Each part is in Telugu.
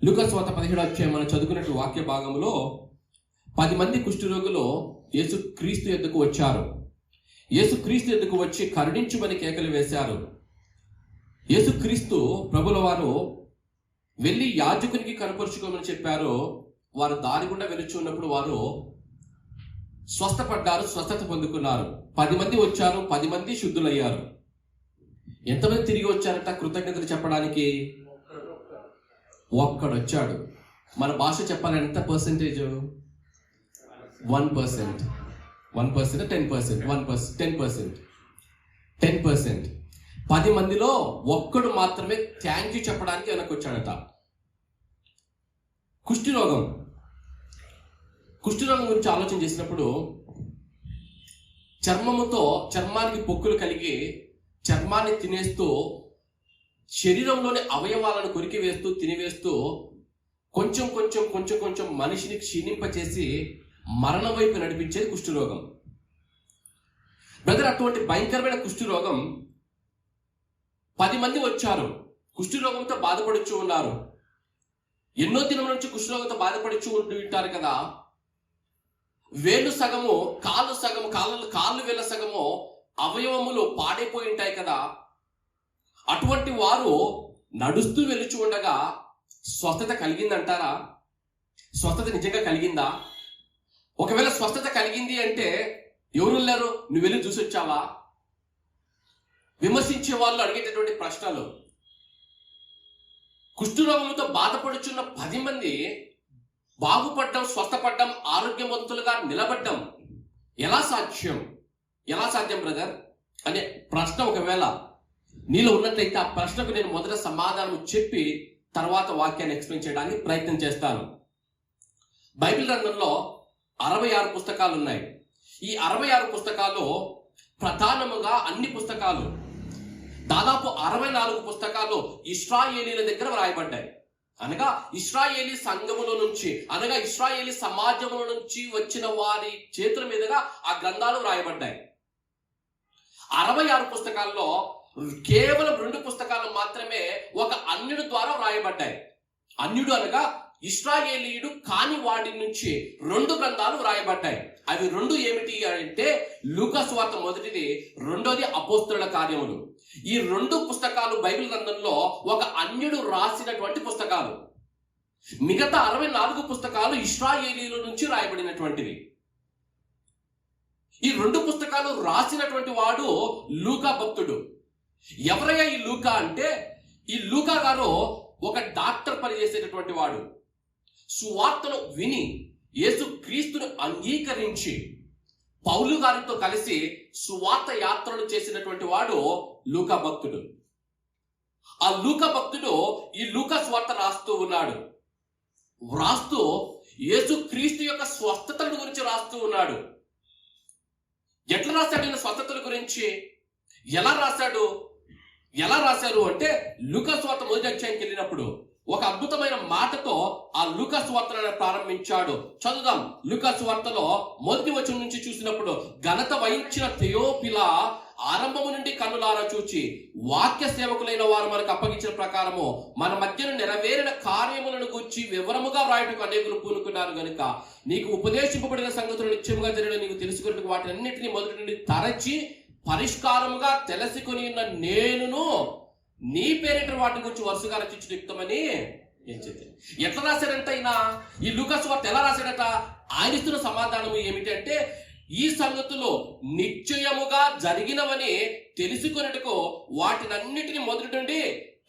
లూకాసు వార్త 17వ అధ్యాయం మనం చదువుకున్నట్టు వాక్య భాగంలో 10 మంది కుష్ఠరోగులు యేసుక్రీస్తు యొద్దకు వచ్చారు. యేసుక్రీస్తు యొద్దకు వచ్చి కరుణించుమని కేకలు వేశారు. యేసుక్రీస్తు ప్రభుల వారు వెళ్ళి యాజకునికి కనపరుచుకోమని చెప్పారు. వారు దారి గుండా వెలుచున్నప్పుడు వారు స్వస్థపడ్డారు, స్వస్థత పొందుకున్నారు. 10 మంది వచ్చారు, 10 మంది శుద్ధులయ్యారు. ఎంతమంది తిరిగి వచ్చారంట కృతజ్ఞతలు చెప్పడానికి? ఒక్కడొచ్చాడు. మన భాష చెప్పాలని ఎంత పర్సెంటేజ్? 1%. 1%, 10%, 1%, 10%. 10 మందిలో ఒక్కడు మాత్రమే థ్యాంక్ యూ చెప్పడానికి వెనక్కి వచ్చాడట. కుష్ఠరోగం గురించి ఆలోచన చేసినప్పుడు చర్మానికి పొక్కులు కలిగి చర్మాన్ని తినేస్తూ శరీరంలోని అవయవాలను కొరికి వేస్తూ తినివేస్తూ కొంచెం మనిషిని క్షీణింపచేసి మరణం వైపు నడిపించేది కుష్ఠరోగం. బ్రదర్, అటువంటి భయంకరమైన కుష్ఠరోగం 10 మంది వచ్చారు, కుష్ఠరోగంతో బాధపడుచు ఉన్నారు. ఎన్నో దినం నుంచి కుష్ఠరోగంతో బాధపడుచు ఉంటారు కదా. వేలు సగము, కాళ్ళు సగము, కాళ్ళు వేల సగము అవయవములు పాడైపోయి ఉంటాయి కదా. అటువంటి వారు నడుస్తూ వెలుచు ఉండగా స్వస్థత కలిగిందంటారా? స్వస్థత నిజంగా కలిగిందా? ఒకవేళ స్వస్థత కలిగింది అంటే ఎవరు వెళ్ళారు? నువ్వు వెళ్ళి చూసి వచ్చావా? విమర్శించే వాళ్ళు అడిగేటటువంటి ప్రశ్నలు. కుష్ఠరోగంతో బాధపడుచున్న 10 మంది బాగుపడ్డం, స్వస్థపడ్డం, ఆరోగ్యవంతులుగా నిలబడ్డం ఎలా సాధ్యం బ్రదర్ అనే ప్రశ్న ఒకవేళ నీలో ఉన్నట్లయితే ఆ ప్రశ్నకు నేను మొదట సమాధానం చెప్పి తర్వాత వాక్యాన్ని ఎక్స్ప్లెయిన్ చేయడానికి ప్రయత్నం చేస్తాను. బైబిల్ గ్రంథంలో 66 పుస్తకాలు ఉన్నాయి. ఈ 66 పుస్తకాలు ప్రధానముగా అన్ని పుస్తకాలు, దాదాపు 64 పుస్తకాలు ఇశ్రాయేలీల దగ్గర వ్రాయబడ్డాయి. అనగా ఇశ్రాయేలీ సంఘముల నుంచి, అనగా ఇశ్రాయేలీ సమాజముల నుంచి వచ్చిన వారి చేతుల మీదుగా ఆ గ్రంథాలు వ్రాయబడ్డాయి. 66 పుస్తకాల్లో కేవలం 2 పుస్తకాలు మాత్రమే ఒక అన్యుడు ద్వారా వ్రాయబడ్డాయి. అన్యుడు అనగా ఇశ్రాయేలీయుడు కాని వాడి నుంచి 2 గ్రంథాలు వ్రాయబడ్డాయి. అవి 2 ఏమిటి అంటే లూకాసు వార్త మొదటిది, రెండోది అపోస్తలుల కార్యములు. ఈ 2 పుస్తకాలు బైబిల్ గ్రంథంలో ఒక అన్యుడు రాసినటువంటి పుస్తకాలు. మిగతా 64 పుస్తకాలు ఇశ్రాయేలీయుల నుంచి రాయబడినటువంటివి. ఈ 2 పుస్తకాలు రాసినటువంటి వాడు లూకా భక్తుడు. ఎవరయ్యా ఈ లూకా అంటే, ఈ లూకా గారు ఒక డాక్టర్ పనిచేసేటటువంటి వాడు. సువార్తను విని యేసుక్రీస్తును అంగీకరించి పౌలు గారితో కలిసి సువార్త యాత్రలు చేసినటువంటి వాడు లూకా భక్తుడు. ఆ లూకా భక్తుడు ఈ లూకా సువార్త రాస్తూ ఉన్నాడు. వ్రాస్తూ యేసుక్రీస్తు యొక్క స్వస్థతల గురించి రాస్తూ ఉన్నాడు. ఎట్లా రాశాడు ఈయన స్వస్థతల గురించి? ఎలా రాశారు అంటే లూకాసు వార్త మొదటి అధ్యాయంకి వెళ్ళినప్పుడు ఒక అద్భుతమైన మాటతో ఆ లూకాసు వార్తను ప్రారంభించాడు. చదువుదాం. లూకాసు వార్తలో మొదటి వచనం నుంచి చూసినప్పుడు, ఘనత వహించిన థెయోఫిలా, ఆరంభము నుండి కన్నులారా చూచి వాక్య సేవకులైన వారు మనకు అప్పగించిన ప్రకారము మన మధ్యన నెరవేరిన కార్యములను గూర్చి వివరముగా వ్రాయటకు అనేకులు పూనుకున్నారు గనుక నీకు ఉపదేశింపబడిన సంగతులు నిత్యముగా జరిగిన నీకు తెలుసుకున్నట్టు వాటి అన్నింటినీ మొదటి నుండి తరచి పరిష్కారముగా తెలుసుకొని ఉన్న నేనును నీ పేరిట వాటి గురించి వరుసగా రచించు యుక్తమని ఏం చెప్పి ఎట్లా రాశాడంట ఈయన? ఈ లూకాసు వార్త ఎలా రాశాడట? ఆయన ఇస్తున్న సమాధానం ఏమిటి అంటే, ఈ సంగతులు నిశ్చయముగా జరిగినవని తెలుసుకున్నట్టుకు వాటినన్నిటిని మొదటి నుండి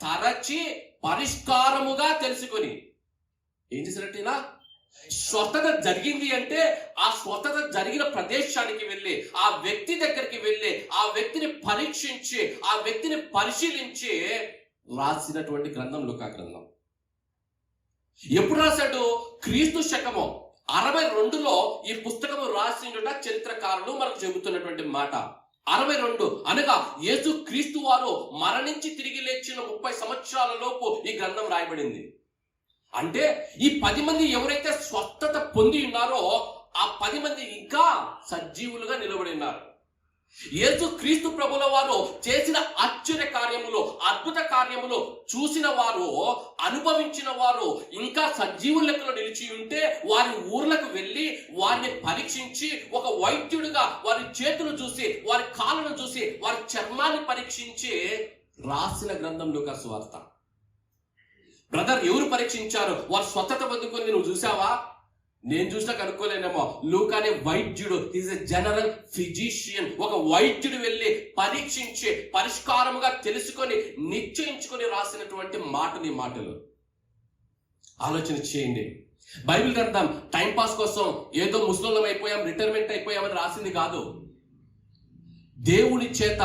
తరచి పరిష్కారముగా తెలుసుకొని ఏం చేశాడంటే ఈయన? స్వస్థత జరిగింది అంటే ఆ స్వస్థత జరిగిన ప్రదేశానికి వెళ్ళి, ఆ వ్యక్తి దగ్గరికి వెళ్ళి, ఆ వ్యక్తిని పరీక్షించి, ఆ వ్యక్తిని పరిశీలించి రాసినటువంటి గ్రంథం లూకా గ్రంథం. ఎప్పుడు రాశాడు? క్రీస్తు శకము 62లో ఈ పుస్తకము రాసినట చరిత్రకారులు మనకు చెబుతున్నటువంటి మాట. 62 అనగా యేసు క్రీస్తు వారు మరణించి తిరిగి లేచిన 30 సంవత్సరాల లోపు ఈ గ్రంథం రాయబడింది. అంటే ఈ 10 మంది ఎవరైతే స్వస్థత పొంది ఉన్నారో ఆ 10 మంది ఇంకా సజీవులుగా నిలబడి ఉన్నారు. యేసు క్రీస్తు ప్రభుల వారు చేసిన ఆశ్చర్య కార్యములు, అద్భుత కార్యములు చూసిన వారు, అనుభవించిన వారు ఇంకా సజీవుల లెక్కలో నిలిచి ఉంటే వారి ఊర్లకు వెళ్ళి వారిని పరీక్షించి, ఒక వైద్యుడిగా వారి చేతులు చూసి, వారి కాళ్ళను చూసి, వారి చర్మాన్ని పరీక్షించి రాసిన గ్రంథం లూకా సువార్త. బ్రదర్, ఎవరు పరీక్షించారు? వారు స్వస్థత పొందుకుంది నువ్వు చూసావా? నేను చూసినా కనుక్కోలేనేమో. లూకా అనే వైద్యుడు, ఈజ్ ఎ జనరల్ ఫిజిషియన్, ఒక వైద్యుడు వెళ్ళి పరీక్షించి పరిష్కారముగా తెలుసుకొని నిశ్చయించుకొని రాసినటువంటి మాటలు. ఆలోచన చేయండి. బైబిల్ గ్రంథం టైంపాస్ కోసం ఏదో ముస్లింలం అయిపోయాం, రిటైర్మెంట్ అయిపోయామని రాసింది కాదు. దేవుని చేత,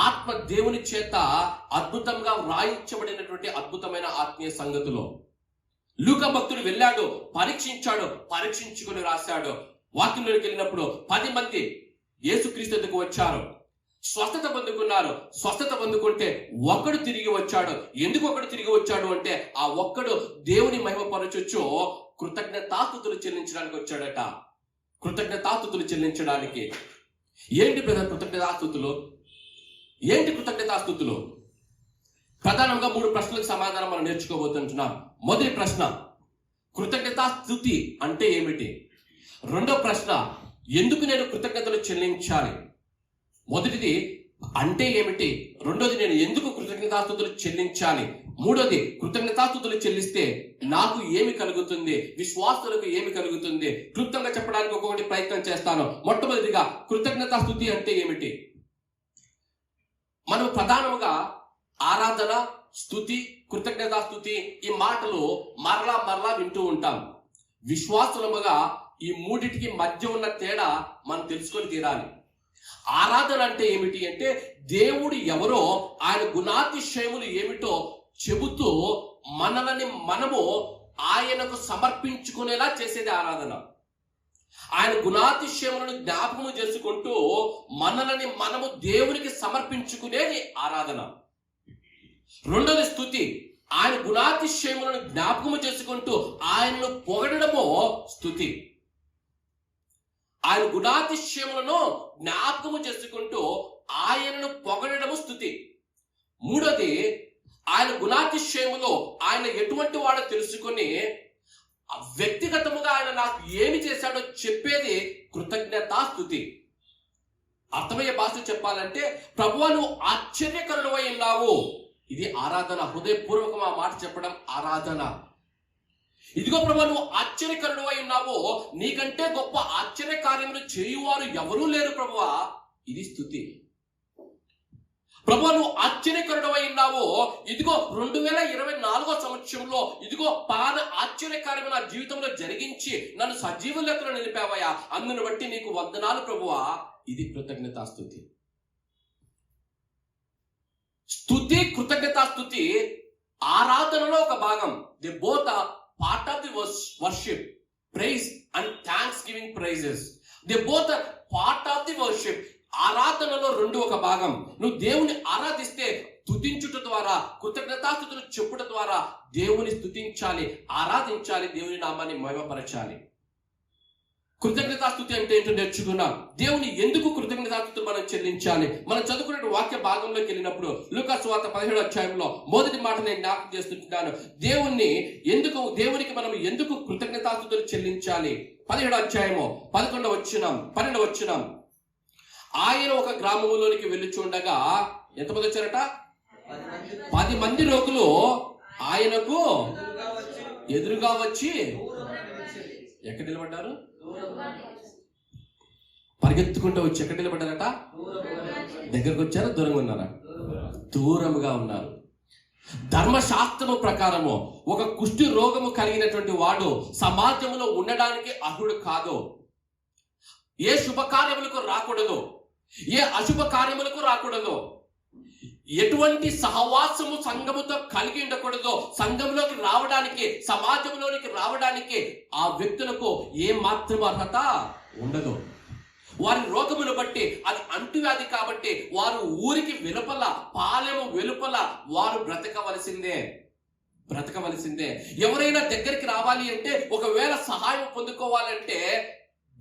ఆత్మ దేవుని చేత అద్భుతంగా వ్రాయించబడినటువంటి అద్భుతమైన ఆత్మీయ సంగతులు. లూకా భక్తుడు వెళ్ళాడు, పరీక్షించాడు, పరీక్షించుకొని రాశాడు. వాక్యంలోకి వెళ్ళినప్పుడు 10 మంది యేసుక్రీస్తు వద్దకు వచ్చారు, స్వస్థత పొందుకున్నారు. స్వస్థత పొందుకుంటే ఒక్కడు తిరిగి వచ్చాడు. ఎందుకు ఒకడు తిరిగి వచ్చాడు అంటే, ఆ ఒక్కడు దేవుని మహిమపరచొచ్చు కృతజ్ఞతాస్తుతులు చెల్లించడానికి వచ్చాడట. కృతజ్ఞతాస్తుతులు చెల్లించడానికి. ఏంటి బ్రదర్ కృతజ్ఞతాస్తుతులు? ఏంటి కృతజ్ఞతాస్తుతులు? ప్రధానంగా 3 ప్రశ్నలకు సమాధానం మనం నేర్చుకోబోతుంటున్నాం. మొదటి ప్రశ్న, కృతజ్ఞతాస్తుతి అంటే ఏమిటి? రెండో ప్రశ్న, ఎందుకు నేను కృతజ్ఞతలు చెల్లించాలి? మొదటిది అంటే ఏమిటి, రెండోది నేను ఎందుకు కృతజ్ఞతాస్తుతులు చెల్లించాలి, మూడోది కృతజ్ఞతాస్తుతులు చెల్లిస్తే నాకు ఏమి కలుగుతుంది, విశ్వాసులకు ఏమి కలుగుతుంది. క్లుప్తంగా చెప్పడానికి ఒక్కొక్కటి ప్రయత్నం చేస్తాను. మొట్టమొదటిగా కృతజ్ఞతాస్తుతి అంటే ఏమిటి? మనం ప్రధానముగా ఆరాధన, స్తుతి, కృతజ్ఞతాస్తుతి ఈ మాటలు మరలా వింటూ ఉంటాం. విశ్వాసులముగా ఈ మూడిటికి మధ్య ఉన్న తేడా మనం తెలుసుకొని తీరాలి. ఆరాధన అంటే ఏమిటి అంటే, దేవుడు ఎవరో, ఆయన గుణాతిశయములు ఏమిటో చెబుతూ మనల్ని మనము ఆయనకు సమర్పించుకునేలా చేసేది ఆరాధన. ఆయన గుణాతిశయములను జ్ఞాపకము చేసుకుంటూ మనల్ని మనము దేవునికి సమర్పించుకునేది ఆరాధన. రెండోది స్తుతి. ఆయన గుణాతిశయములను జ్ఞాపకము చేసుకుంటూ ఆయనను పొగడము స్తుతి. ఆయన గుణాతిశయములను జ్ఞాపకము చేసుకుంటూ ఆయనను పొగడము స్తుతి. మూడోది, ఆయన గుణాతిశయములో ఆయన ఎటువంటి వాడో తెలుసుకొని వ్యక్తిగతముగా ఆయన నాకు ఏమి చేశాడో చెప్పేది కృతజ్ఞతాస్తుతి. అర్థమయ్యే భాష చెప్పాలంటే, ప్రభువా నువ్వు ఆశ్చర్యకరుడవై ఉన్నావు, ఇది ఆరాధన. హృదయపూర్వకం ఆ మాట చెప్పడం ఆరాధన. ఇదిగో ప్రభువా నువ్వు ఆశ్చర్యకరుడు అయి ఉన్నావు, నీకంటే గొప్ప ఆశ్చర్య కార్యములు చేయువారు ఎవరూ లేరు ప్రభువా, ఇది స్తుతి. ప్రభువా నువ్వు ఆశ్చర్యకరుడు అయి ఉన్నావు, ఇదిగో 2024 సంవత్సరంలో ఇదిగో పలానా ఆశ్చర్య కార్యము నా జీవితంలో జరిగించి నన్ను సజీవ లెక్కలో నిలిపావయ్యా, అందును బట్టి నీకు వందనాలు ప్రభువా, ఇది కృతజ్ఞతాస్తుతి. స్తుతి, కృతజ్ఞతాస్తుతి ఆరాధనలో ఒక భాగం. The both are part of the worship. Praise and thanksgiving praises, the both are part of the worship. ఆరాధనలో రెండు ఒక భాగం. నువ్వు దేవుని ఆరాధిస్తే స్తుతించుట ద్వారా, కృతజ్ఞతాస్తుతులు చెప్పుట ద్వారా దేవుని స్తుతించాలి, ఆరాధించాలి, దేవుని నామాన్ని మహిమపరచాలి. కృతజ్ఞతాస్తుతి అంటే ఏంటో నేర్చుకున్నాం. దేవుని ఎందుకు కృతజ్ఞతాస్తుతులు మనం చెల్లించాలి? మనం చదువుకునే వాక్య భాగంలోకి వెళ్ళినప్పుడు లూకా సువార్త 17వ అధ్యాయంలో మొదటి మాట నేను జ్ఞాపకం చేస్తుంటున్నాను. దేవునికి మనం ఎందుకు కృతజ్ఞతాస్తుతులు చెల్లించాలి? 17వ అధ్యాయము 12వ వచనం. ఆయన ఒక గ్రామంలోనికి వెళ్ళుచుండగా ఎంతమంది వచ్చారట? 10 మంది రోగులు ఆయనకు ఎదురుగా వచ్చి ఎక్కడ నిలబడ్డారు? పరిగెత్తుకుంటూ వచ్చి ఎక్కడ నిలబడ్డారట? దగ్గరకు వచ్చారా, దూరంగా ఉన్నారా? దూరంగా ఉన్నారు. ధర్మశాస్త్రము ప్రకారము ఒక కుష్టి రోగము కలిగినటువంటి వాడు సమాజంలో ఉండడానికి అర్హుడు కాదు. ఏ శుభకార్యములకు రాకూడదు, ఏ అశుభ కార్యములకు రాకూడదు, ఎటువంటి సహవాసము సంఘముతో కలిగి ఉండకూడదు. సంఘంలోకి రావడానికి, సమాజంలోనికి రావడానికి ఆ వ్యక్తులకు ఏ మాత్రం అర్హత ఉండదు. వారి రోగమును బట్టి అది అంటువ్యాధి కాబట్టి వారు ఊరికి వెలుపల, పాలెము వెలుపల వారు బ్రతకవలసిందే. ఎవరైనా దగ్గరికి రావాలి అంటే, ఒకవేళ సహాయం పొందుకోవాలంటే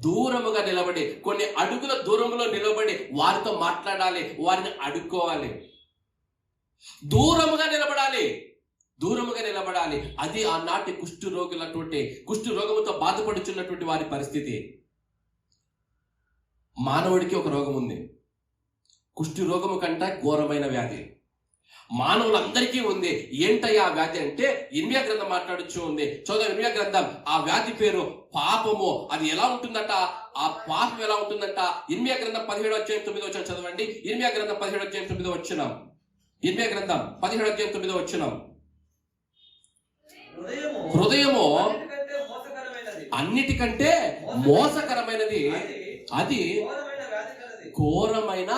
దూరముగా నిలబడి, కొన్ని అడుగుల దూరంలో నిలబడి వారితో మాట్లాడాలి, వారిని అడుక్కోవాలి. దూరముగా నిలబడాలి, దూరముగా నిలబడాలి. అది ఆనాటి కుష్ఠు రోగముతో బాధపడుచున్నటువంటి వారి పరిస్థితి. మానవుడికి ఒక రోగం ఉంది, కుష్ఠు రోగము కంటే ఘోరమైన వ్యాధి మానవులందరికీ ఉంది. ఏంటయ్యా ఆ వ్యాధి అంటే ఇర్మియా గ్రంథం మాట్లాడుచూ ఉంది. చదువు ఇర్మియా గ్రంథం. ఆ వ్యాధి పేరు పాపము. అది ఎలా ఉంటుందట? ఆ పాపం ఎలా ఉంటుందంట? ఇర్మియా గ్రంథం 17:9 చదవండి. ఇర్మియా గ్రంథం 17:9. ఇర్మియా గ్రంథం 17:9. హృదయము అన్నిటికంటే మోసకరమైనది, అది ఘోరమైన.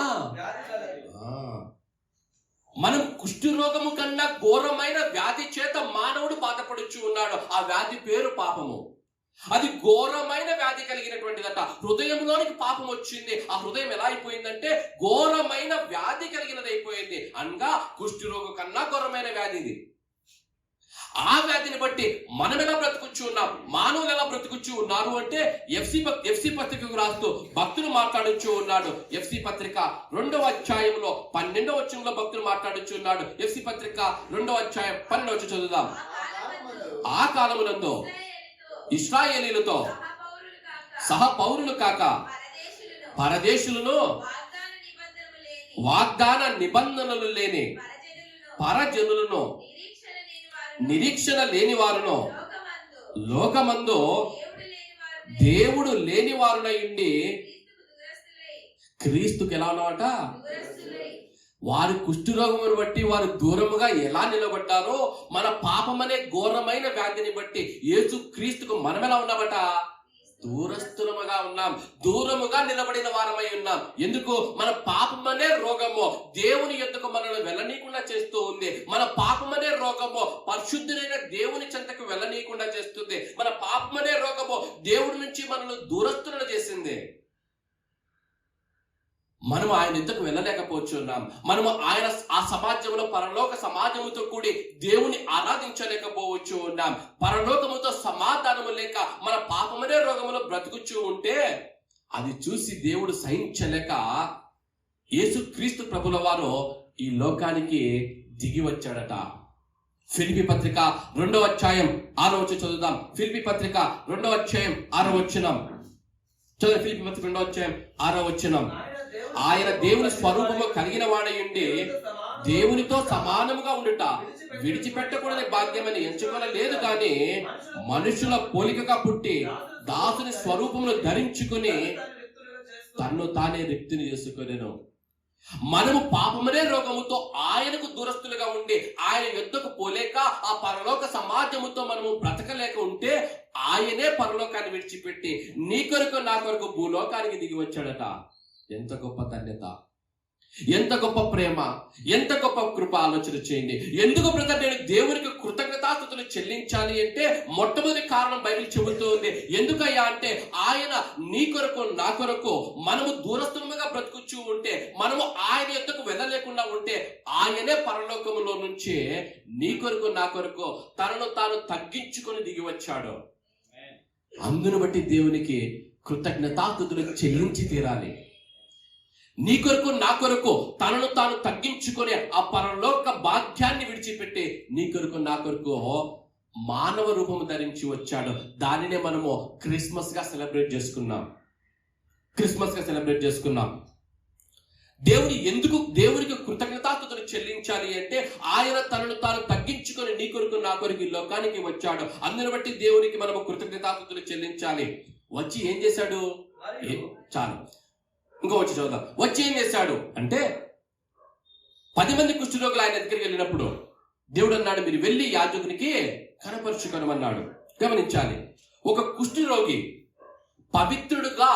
మనం కుష్ఠు రోగము కన్నా ఘోరమైన వ్యాధి చేత మానవుడు బాధపడుచు ఉన్నాడు. ఆ వ్యాధి పేరు పాపము. అది ఘోరమైన వ్యాధి కలిగినటువంటిదట. హృదయంలోనికి పాపం వచ్చింది. ఆ హృదయం ఎలా అయిపోయిందంటే ఘోరమైన వ్యాధి కలిగినది అయిపోయింది. అనగా కుష్ఠు రోగం కన్నా ఘోరమైన వ్యాధి ఇది. ఆ వ్యాధిని బట్టి మనం ఎలా బ్రతుకుచ్చు ఉన్నాం, మానవులు ఎలా బ్రతుకుచ్చు ఉన్నారు అంటే ఎఫ్సి పత్రికకు రాస్తూ భక్తులు మాట్లాడుచూ ఉన్నాడు. ఎఫ్సి పత్రిక 2వ అధ్యాయంలో 12వ వచనంలో భక్తులు మాట్లాడుచూ ఉన్నాడు. ఎఫ్సి పత్రిక 2వ అధ్యాయం 12వ వచనం చదువుదాం. ఆ కాలమునందు ఇశ్రాయేలీలతో సహపౌరులు కాక పరదేశులను, వాగ్దాన నిబంధనలు లేని పరజనులను, నిరీక్షణ లేని వారును, లోకమందు దేవుడు లేని వారునై ఉండి క్రీస్తుకు ఎలా ఉన్నమాట? వారి కుష్ఠరోగమును బట్టి వారు దూరముగా ఎలా నిలబడ్డారో, మన పాపమనే ఘోరమైన వ్యాధిని బట్టి యేసు క్రీస్తుకు మనం ఎలా ఉన్నామట? దూరస్థులముగా ఉన్నాం, దూరముగా నిలబడిన వారమై ఉన్నాం. ఎందుకు? మన పాపమనే రోగము దేవుని యొద్దకు మనల్ని వెళ్ళనీయకుండా చేస్తూ ఉంది. మన పాపమనే రోగము పరిశుద్ధులైన దేవుని చెంతకు వెళ్ళనీయకుండా చేస్తుంది. మన పాపమనే రోగము దేవుడి నుంచి మనల్ని దూరస్థులను చేసింది. మనము ఆయన యుద్ధకు వెళ్ళలేకపోతున్నాం. మనము ఆయన ఆ సమాజంలో పరలోక సమాజముతో కూడి దేవుని ఆరాధించలేకపోవచ్చు ఉన్నాం. పరలోకముతో సమాధానము లేక మన పాపమనే రోగములో బ్రతుకుచూ ఉంటే అది చూసి దేవుడు సహించలేక యేసుక్రీస్తు ప్రభుల వారు ఈ లోకానికి దిగి వచ్చాడట. ఫిలిప్పీ పత్రిక 2వ అధ్యాయం 6వ వచనం చదువుదాం. ఫిలిప్పీ పత్రిక 2వ అధ్యాయం 6వ వచనం చదువు. ఫిలిప్పీ పత్రిక 2వ అధ్యాయం 6వ వచనం. ఆయన దేవుని స్వరూపము కలిగిన వాడయుండి దేవునితో సమానముగా ఉండుట విడిచిపెట్టకూడని భాగ్యమని ఎంచుకొనలేదు, కానీ మనుషుల పోలికగా పుట్టి దాసుని స్వరూపమును ధరించుకుని తన్ను తానే రిక్తిని చేసుకొనెను. మనము పాపమనే రోగముతో ఆయనకు దూరస్తులుగా ఉండి ఆయన యుద్ధకు పోలేక ఆ పరలోక సమాజముతో మనము బ్రతకలేక ఉంటే ఆయనే పరలోకాన్ని విడిచిపెట్టి నీ కొరకు నా కొరకు భూలోకానికి దిగి వచ్చాడట. ఎంత గొప్ప ధన్యత, ఎంత గొప్ప ప్రేమ, ఎంత గొప్ప కృప. ఆలోచన చేయండి. ఎందుకు బ్రదర్ నేను దేవునికి కృతజ్ఞతాస్తుతులు చెల్లించాలి అంటే మొట్టమొదటి కారణం బైబిల్ చెబుతూ ఉంది. ఎందుకయ్యా అంటే ఆయన నీ కొరకు నా కొరకు మనము దూరస్థులుగా బ్రతుకుచూ ఉంటే, మనము ఆయన యొద్దకు వెళ్ళలేకుండా ఉంటే ఆయనే పరలోకములో నుంచి నీ కొరకు నా కొరకు తనను తాను తగ్గించుకొని దిగి వచ్చాడు. అందును బట్టి దేవునికి కృతజ్ఞతాస్తుతులు చెల్లించి తీరాలి. నీ కొరకు నా కొరకు తనను తాను తగ్గించుకొని ఆ పరలోక భాగ్యాన్ని విడిచిపెట్టి నీ కొరకు నా కొరకు మానవ రూపము ధరించి వచ్చాడు. దానినే మనము క్రిస్మస్ గా సెలబ్రేట్ చేసుకున్నాం. దేవునికి కృతజ్ఞతాస్తుతులు చెల్లించాలి అంటే ఆయన తనను తాను తగ్గించుకొని నీ కొరకు నా కొరకు ఈ లోకానికి వచ్చాడు. అందుని బట్టి దేవునికి మనము కృతజ్ఞతాస్తుతులు చెల్లించాలి. వచ్చి ఏం చేశాడు? చాలు, ఇంకో వచ్చి చదువుదాం. వచ్చి ఏం చేశాడు అంటే 10 మంది కుష్ఠరోగులు ఆయన దగ్గరికి వెళ్ళినప్పుడు దేవుడు అన్నాడు, మీరు వెళ్ళి యాజకునికి కనపరుచుకొనమన్నాడు. గమనించాలి, ఒక కుష్ఠరోగి పవిత్రుడుగా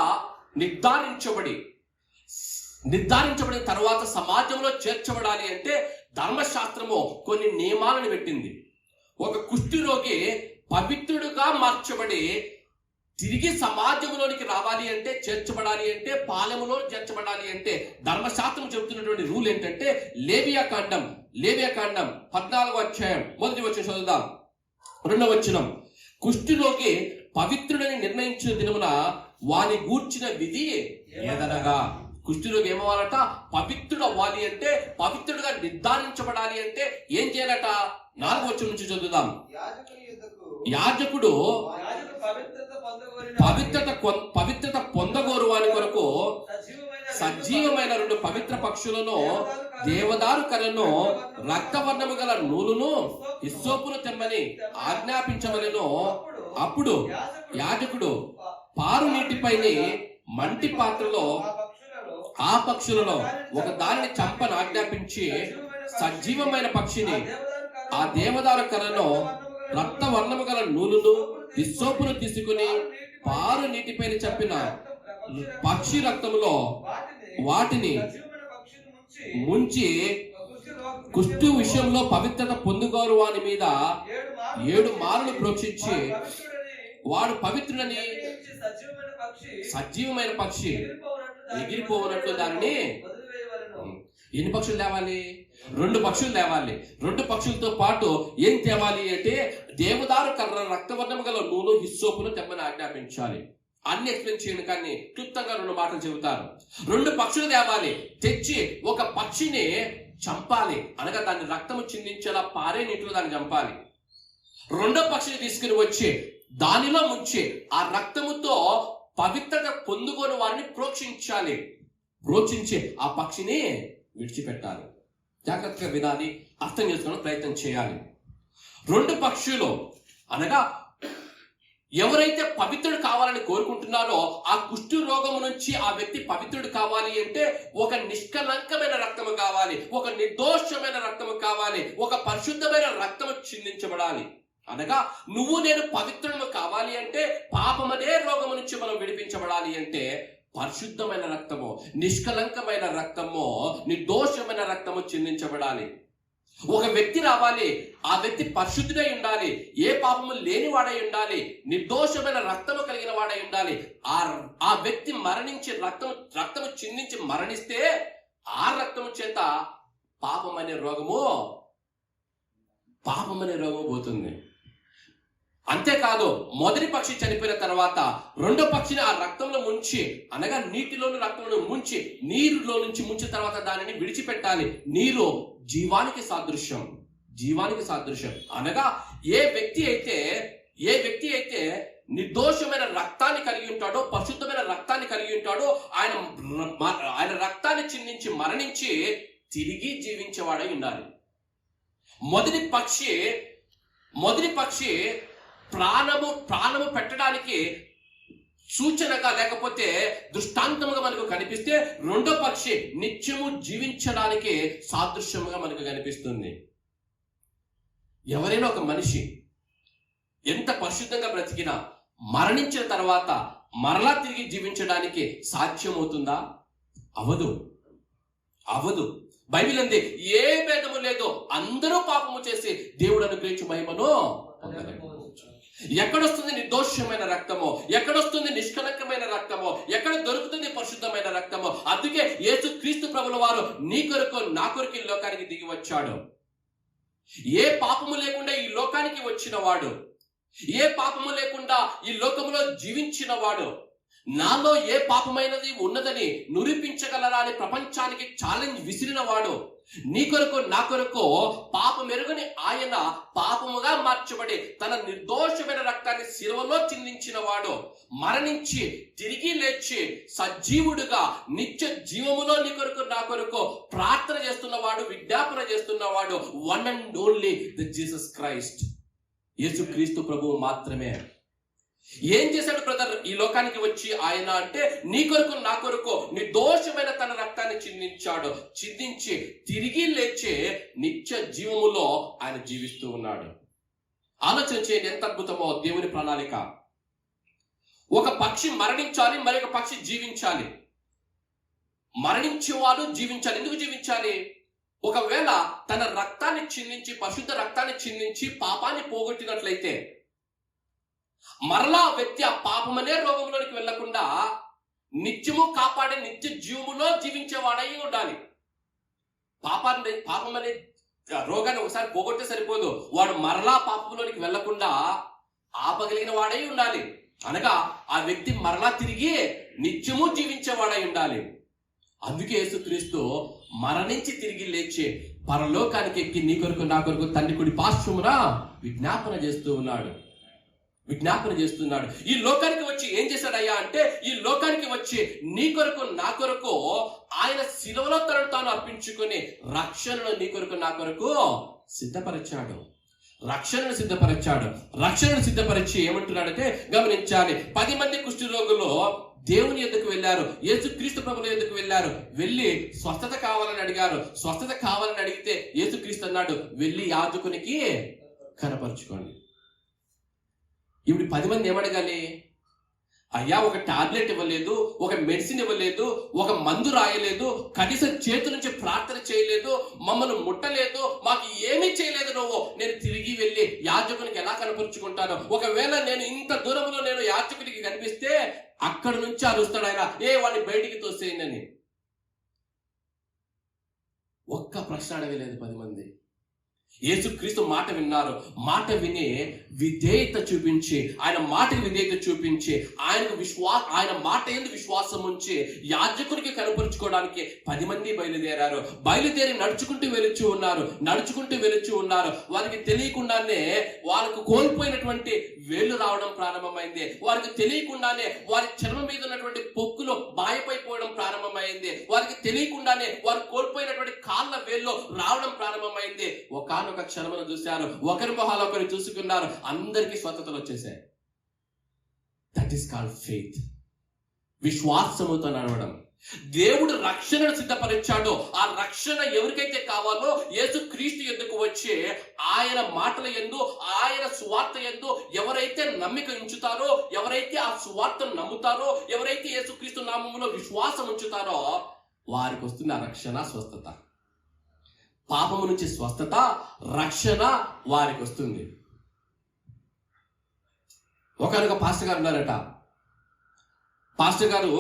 నిర్ధారించబడిన తర్వాత సమాజంలో చేర్చబడాలి అంటే ధర్మశాస్త్రము కొన్ని నియమాలను పెట్టింది. ఒక కుష్ఠరోగి పవిత్రుడుగా మార్చబడి తిరిగి సమాజంలోనికి రావాలి అంటే, చేర్చబడాలి అంటే, పాలెములో చేర్చబడాలి అంటే ధర్మశాస్త్రం చెబుతున్నటువంటి రూల్ ఏంటంటే లేవియా కాండం 14వ అధ్యాయం 1వ వచనం చదువుదాం. 2వ వచనం. కుష్ఠరోగి పవిత్రుడని నిర్ణయించిన దినమున వాని గూర్చిన విధి ఏదనగా. కుష్ఠరోగి ఏమవ్వాలట? పవిత్రుడు అవ్వాలి అంటే, పవిత్రుడుగా నిర్ధారించబడాలి అంటే ఏం చేయాలట? 4వ వచనం నుంచి చదువుదాం. యాజకుడు పవిత్రత పొందగోరు వాని కొరకు సజీవమైన 2 పవిత్ర పక్షులను, దేవదారు కర్రను, రక్తవర్ణము గల నూలును, హిస్సోపును తెమ్మని ఆజ్ఞాపించవలెను. అప్పుడు యాజకుడు పారు నీటిపైని మంటి పాత్రలో ఆ పక్షులలో ఒక దానిని చంపని ఆజ్ఞాపించి సజీవమైన పక్షిని, ఆ దేవదారు కర్రను, రక్తవర్ణము గల నూలును, హిస్సోపును తీసుకుని పారు నీటిపైన చంపిన పక్షి రక్తములో వాటిని ముంచి కుష్టు విషయంలో పవిత్రత పొందుకోరు వాని మీద 7 మార్లు ప్రోక్షించి వాడు పవిత్రుడని, సజీవమైన పక్షి ఎగిరిపోవనట్లు దాన్ని. ఎన్ని పక్షులు తేవాలి? 2 పక్షులు తేవాలి. 2 పక్షులతో పాటు ఏం తేవాలి అంటే దేవదారు కర్ర, రక్తవర్ణము గల నూలు, హిస్సోపును తెమ్మని ఆజ్ఞాపించాలి. అన్ని ఎక్స్ప్లెయిన్ చేయను కానీ క్లుప్తంగా 2 మాటలు చెబుతారు. 2 పక్షులు తేవాలి, తెచ్చి ఒక పక్షిని చంపాలి, అనగా దాన్ని రక్తము చిందించేలా పారే నీటిలో దాన్ని చంపాలి. 2వ పక్షిని తీసుకుని వచ్చి దానిలో ముంచి ఆ రక్తముతో పవిత్రత పొందుకొని వారిని ప్రోక్షించాలి. ప్రోక్షించి ఆ పక్షిని విడిచిపెట్టాలి. జాగ్రత్తగా వినాలి, అర్థం చేసుకోవడానికి ప్రయత్నం చేయాలి. 2 పక్షులు అనగా ఎవరైతే పవిత్రుడు కావాలని కోరుకుంటున్నారో ఆ కుష్టు రోగము నుంచి ఆ వ్యక్తి పవిత్రుడు కావాలి అంటే ఒక నిష్కలంకమైన రక్తము కావాలి, ఒక నిర్దోషమైన రక్తము కావాలి, ఒక పరిశుద్ధమైన రక్తము చిందించబడాలి. అనగా నువ్వు నేను పవిత్రుడు కావాలి అంటే, పాపమనే రోగము నుంచి మనం విడిపించబడాలి అంటే పరిశుద్ధమైన రక్తము, నిష్కలంకమైన రక్తము, నిర్దోషమైన రక్తము చిందించబడాలి. ఒక వ్యక్తి రావాలి, ఆ వ్యక్తి పరిశుద్ధుడై ఉండాలి, ఏ పాపము లేని వాడై ఉండాలి, నిర్దోషమైన రక్తము కలిగిన వాడై ఉండాలి. ఆ వ్యక్తి మరణించి రక్తము చిందించి మరణిస్తే ఆ రక్తము చేత పాపమనే రోగము పోతుంది. అంతేకాదు, మొదటి పక్షి చనిపోయిన తర్వాత 2వ పక్షిని ఆ రక్తంలో ముంచి, అనగా నీటిలోని రక్తంలో ముంచి, నీరులో నుంచి ముంచిన తర్వాత దానిని విడిచిపెట్టాలి. నీరు జీవానికి సాదృశ్యం. అనగా ఏ వ్యక్తి అయితే నిర్దోషమైన రక్తాన్ని కలిగి ఉంటాడో, పరిశుద్ధమైన రక్తాన్ని కలిగి ఉంటాడో, ఆయన రక్తాన్ని చిందించి మరణించి తిరిగి జీవించేవాడై ఉండాలి. మొదటి పక్షి ప్రాణము పెట్టడానికి సూచనగా లేకపోతే దృష్టాంతముగా మనకు కనిపిస్తే, 2వ పక్షి నిత్యము జీవించడానికి సాదృశ్యముగా మనకు కనిపిస్తుంది. ఎవరైనా ఒక మనిషి ఎంత పరిశుద్ధంగా బ్రతికినా మరణించిన తర్వాత మరలా తిరిగి జీవించడానికి సాధ్యమవుతుందా? అవదు. బైబిల్ అంది ఏ భేదము లేదు, అందరూ పాపము చేసి దేవుడు అనుగ్రహించు మహిమను పొందలేకపోవచ్చు. ఎక్కడొస్తుంది నిర్దోషమైన రక్తము? ఎక్కడొస్తుంది నిష్కలంకమైన రక్తము? ఎక్కడ దొరుకుతుంది పరిశుద్ధమైన రక్తము? అందుకే యేసు క్రీస్తు ప్రభుల వారు నీ కొరకు నా కొరకు ఈ లోకానికి దిగి వచ్చాడు. ఏ పాపము లేకుండా ఈ లోకానికి వచ్చిన వాడు, ఏ పాపము లేకుండా ఈ లోకములో జీవించిన వాడు, నాలో ఏ పాపమైనది ఉన్నదని నిరూపించగలరా అని ప్రపంచానికి ఛాలెంజ్ విసిరిన వాడు, నీ కొరకు నా కొరకు పాపమెరుగని ఆయన పాపముగా మార్చబడి తన నిర్దోషమైన రక్తాన్ని శిలువలో చిందించిన వాడు, మరణించి తిరిగి లేచి సజీవుడుగా నిత్య జీవములో నీ కొరకు నా కొరకు ప్రార్థన చేస్తున్నవాడు, విజ్ఞాపన చేస్తున్నవాడు one and only the Jesus Christ, Yesu Kristu ప్రభువు మాత్రమే. ఏం చేశాడు బ్రదర్ ఈ లోకానికి వచ్చి ఆయన అంటే, నీ కొరకు నా కొరకు నిర్దోషమైన తన రక్తాన్ని చిందించి తిరిగి లేచే నిత్య జీవములో ఆయన జీవిస్తూ ఉన్నాడు. ఆలోచన చేయండి, ఎంత అద్భుతమో దేవుని ప్రణాళిక. ఒక పక్షి మరణించాలి, మరొక పక్షి జీవించాలి. మరణించేవాడు జీవించాలి. ఎందుకు జీవించాలి? ఒకవేళ తన రక్తాన్ని చిందించి, పరిశుద్ధ రక్తాన్ని చిందించి పాపాన్ని పోగొట్టినట్లయితే మరలా వ్యక్తి ఆ పాపమనే రోగంలోనికి వెళ్లకుండా నిత్యము కాపాడే నిత్య జీవములో జీవించేవాడై ఉండాలి. పాపమనే రోగాన్ని ఒకసారి పోగొట్టే సరిపోదు, వాడు మరలా పాపంలోనికి వెళ్లకుండా ఆపగలిగిన వాడై ఉండాలి. అనగా ఆ వ్యక్తి మరలా తిరిగి నిత్యము జీవించేవాడై ఉండాలి. అందుకే యేసుక్రీస్తు మరణించి తిరిగి లేచి పరలోకానికి ఎక్కి నీ కొరకు నా కొరకు తండ్రి కుడి పార్శ్వమున విజ్ఞాపన చేస్తున్నాడు. ఈ లోకానికి వచ్చి ఏం చేశాడయ్యా అంటే, ఈ లోకానికి వచ్చి నీ కొరకు నా కొరకు ఆయన శిలువలో తనను తాను అర్పించుకొని రక్షణను నీ కొరకు నా కొరకు సిద్ధపరిచాడు. రక్షణను సిద్ధపరిచి ఏమంటున్నాడంటే, గమనించాలి, 10 మంది కుష్ఠరోగులు దేవుని ఎద్దుకు వెళ్ళారు, యేసుక్రీస్తు ప్రభుల ఎద్దుకు వెళ్ళారు. వెళ్ళి స్వస్థత కావాలని అడిగారు. స్వస్థత కావాలని అడిగితే యేసుక్రీస్తు అన్నాడు, వెళ్ళి యాజకునికి కనపరుచుకోండి. ఇప్పుడు 10 మంది ఏమడగాలి? అయ్యా, ఒక టాబ్లెట్ ఇవ్వలేదు, ఒక మెడిసిన్ ఇవ్వలేదు, ఒక మందు రాయలేదు, కనీసం చేతుల నుంచి ప్రార్థన చేయలేదు, మమ్మల్ని ముట్టలేదు, మాకు ఏమీ చేయలేదు. నువ్వు నేను తిరిగి వెళ్ళి యాజకునికి ఎలా కనపరుచుకుంటాను? ఒకవేళ నేను ఇంత దూరంలో నేను యాజకునికి కనిపిస్తే అక్కడి నుంచి అరుస్తాడు ఆయన, వాడిని బయటికి తోసేయండి అని. ఒక్క ప్రశ్న అడగలేదు 10 మంది. యేసుక్రీస్తు మాట విన్నారు. మాట విని విధేయత చూపించి, ఆయన మాటకి విధేయత చూపించి, ఆయన మాట యందు విశ్వాసం ఉంచి యాజకునికి కనపరుచుకోవడానికి 10 మంది బయలుదేరి నడుచుకుంటూ వెళుచూ ఉన్నారు. వారికి తెలియకుండానే వాళ్ళకు కోల్పోయినటువంటి వేళ్ళు రావడం ప్రారంభమైంది. వారికి తెలియకుండానే వారి చర్మం మీద ఉన్నటువంటి పొక్కులు బాయపైపోవడం ప్రారంభమైంది. వారికి తెలియకుండానే వారు కోల్పోయినటువంటి కాళ్ళ వేళ్ళు రావడం ప్రారంభమైంది. ఒక క్షణమును చూశారు, ఒకరి మొహాలు ఒకరు చూసుకున్నారు, అందరికీ స్వస్థతలు వచ్చేసాయి. That is called faith. విశ్వాసముతో నడవడం. దేవుడు రక్షణను సిద్ధపరిచాడు. ఆ రక్షణ ఎవరికైతే కావాలో యేసుక్రీస్తు యందుకు వచ్చి ఆయన మాటల యందు, ఆయన సువార్త యందు ఎవరైతే నమ్మిక ఉంచుతారో, ఎవరైతే ఆ సువార్తను నమ్ముతారో, ఎవరైతే యేసుక్రీస్తు నామములో విశ్వాసం ఉంచుతారో వారికి వస్తున్న రక్షణ, స్వస్థత. పాపము నుంచి స్వస్థత, రక్షణ వారికి వస్తుంది. ఒకనొక పాస్టర్ గారు ఉన్నారట. పాస్టర్ గారు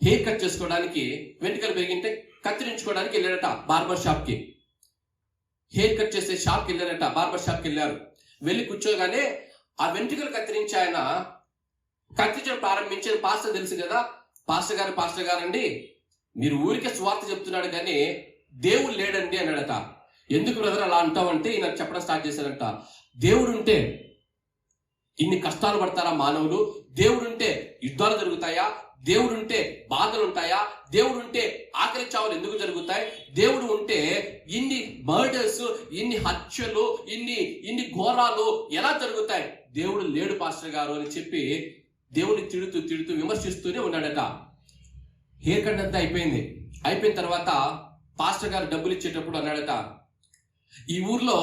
హెయిర్ కట్ చేసుకోవడానికి, వెంట్రుకలు పెరిగింటే కత్తిరించుకోవడానికి వెళ్ళారట బార్బర్ షాప్కి. హెయిర్ కట్ చేసే షాప్కి వెళ్ళారట, బార్బర్ షాప్కి వెళ్ళారు. వెళ్ళి కూర్చోగానే ఆ వెంట్రుకలు కత్తిరించి ఆయన కత్తిరించడం ప్రారంభించారు. పాస్టర్ తెలుసు కదా, పాస్టర్ గారండి, మీరు ఊరికే స్వార్థ చెప్తున్నాడు కానీ దేవుడు లేడండి అన్నాడట. ఎందుకు బ్రదర్ అలా అంటావంటే ఈయన చెప్పడం స్టార్ట్ చేశాడంట, దేవుడు ఉంటే ఇన్ని కష్టాలు పడతారా మానవులు? దేవుడు ఉంటే యుద్ధాలు జరుగుతాయా? దేవుడు ఉంటే బాధలు ఉంటాయా? దేవుడు ఉంటే ఆకలి చావులు ఎందుకు జరుగుతాయి? దేవుడు ఉంటే ఇన్ని మర్డర్స్, ఇన్ని హత్యలు, ఇన్ని ఘోరాలు ఎలా జరుగుతాయి? దేవుడు లేడు పాస్టర్ గారు అని చెప్పి దేవుని తిడుతూ విమర్శిస్తూనే ఉన్నాడట. హెయిర్ కట్ అంతా అయిపోయిన తర్వాత పాస్టర్ గారు డబ్బులు ఇచ్చేటప్పుడు అన్నాడట, ఈ ఊర్లో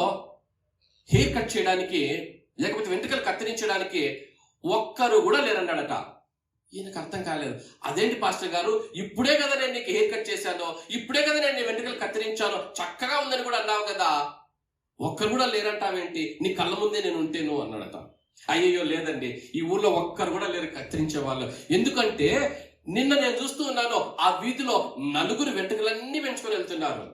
హెయిర్ కట్ చేయడానికి లేకపోతే వెంట్రుకలు కత్తిరించడానికి ఒక్కరు కూడా లేరన్నాడట. ఈయనకు అర్థం కాలేదు. అదేంటి పాస్టర్ గారు, ఇప్పుడే కదా నేను నీకు హెయిర్ కట్ చేశాను, ఇప్పుడే కదా నేను నీ వెంట్రుకలు కత్తిరించాను, చక్కగా ఉందని కూడా అన్నావు కదా, ఒక్కరు కూడా లేరంటావేంటి? నీ కళ్ళ ముందే నేను ఉంటేను అన్నాడట. అయ్యయ్యో లేదండి, ఈ ఊర్లో ఒక్కరు కూడా లేరు కత్తిరించే వాళ్ళు. ఎందుకంటే నిన్న నేను చూస్తూ ఉన్నాను, ఆ వీధిలో 4 వెంట్రుకలన్నీ పెంచుకొని వెళ్తున్నారు.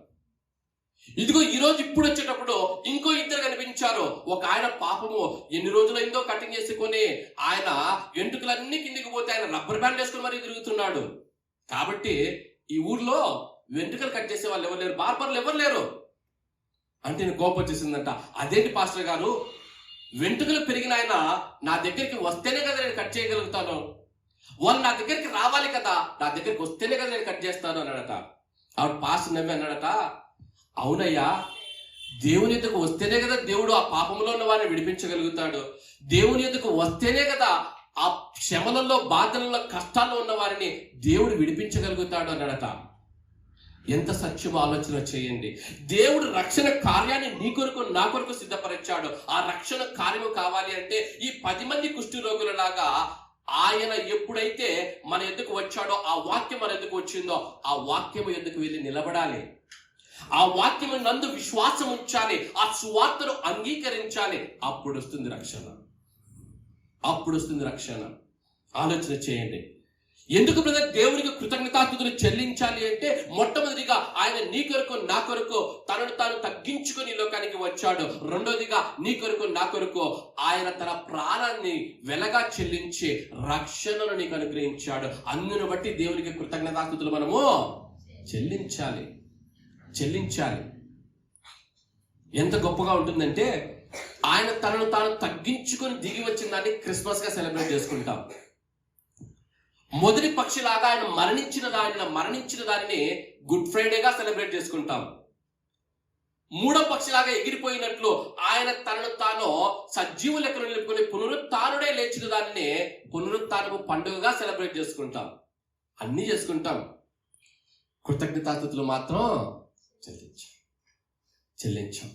ఇదిగో ఈ రోజు ఇప్పుడు వచ్చేటప్పుడు ఇంకో 2 కనిపించారు. ఒక ఆయన పాపము ఎన్ని రోజులైందో కటింగ్ చేసుకొని ఆయన వెంట్రుకలన్నీ కిందికి పోతే ఆయన రబ్బర్ బ్యాండ్ వేసుకొని మరీ తిరుగుతున్నాడు. కాబట్టి ఈ ఊర్లో వెంట్రుకలు కట్ చేసే వాళ్ళు ఎవరు లేరు, బార్బర్లు ఎవరు లేరు అంటే నేను కోపం వచ్చేసిందంట. అదేంటి పాస్టర్ గారు, వెంట్రుకలు పెరిగిన ఆయన నా దగ్గరికి వస్తేనే కదా నేను కట్ చేయగలుగుతాను, వాళ్ళు నా దగ్గరికి రావాలి కదా, నా దగ్గరికి వస్తేనే కదా నేను కట్ చేస్తాను అన్నాడట. ఆవిడ పాస్టర్ నవ్వి అన్నాడట, అవునయ్యా, దేవుని ఎదుకు వస్తేనే కదా దేవుడు ఆ పాపంలో ఉన్న వారిని విడిపించగలుగుతాడు, దేవుని ఎదుకు వస్తేనే కదా ఆ శ్రమలలో, బాధలలో, కష్టాల్లో ఉన్న వారిని దేవుడు విడిపించగలుగుతాడు అన్నాడట. ఎంత సత్యమో ఆలోచన చేయండి. దేవుడు రక్షణ కార్యాన్ని నీ కొరకు నా కొరకు సిద్ధపరిచాడు. ఆ రక్షణ కార్యము కావాలి అంటే ఈ 10 మంది కుష్ఠరోగులలాగా ఆయన ఎప్పుడైతే మన ఎద్దుకు వచ్చాడో, ఆ వాక్యం మన ఎద్దుకు వచ్చిందో, ఆ వాక్యము ఎద్దుకు వెళ్ళి నిలబడాలి. ఆ వాక్యము నందు విశ్వాసం ఉంచాలి, ఆ సువార్తను అంగీకరించాలి. అప్పుడు వస్తుంది రక్షణ. ఆలోచన చేయండి. ఎందుకు బ్రదర్ దేవునికి కృతజ్ఞతాస్తుతులు చెల్లించాలి అంటే, మొట్టమొదటిగా ఆయన నీ కొరకు నా కొరకు తనను తాను తగ్గించుకొని లోకానికి వచ్చాడు. రెండోదిగా నీ కొరకు నా కొరకు ఆయన తన ప్రాణాన్ని వెలగా చెల్లించి రక్షణను నీకు అనుగ్రహించాడు. అందును బట్టి దేవునికి కృతజ్ఞతాస్తుతులు మనము చెల్లించాలి. ఎంత గొప్పగా ఉంటుందంటే, ఆయన తనను తాను తగ్గించుకొని దిగి వచ్చిన దాన్ని క్రిస్మస్ గా సెలబ్రేట్ చేసుకుంటాం. మొదటి పక్షిలాగా ఆయన మరణించిన దానిని గుడ్ ఫ్రైడేగా సెలబ్రేట్ చేసుకుంటాం. మూడో పక్షిలాగా ఎగిరిపోయినట్లు ఆయన తనను తాను సజీవ లెక్కలు నిలుపుకొని పునరుత్థానుడే లేచిన దానిని పునరుత్థానపు పండుగగా సెలబ్రేట్ చేసుకుంటాం. అన్నీ చేసుకుంటాం. కృతజ్ఞతాస్తుతులు మాత్రం చెల్లించాం.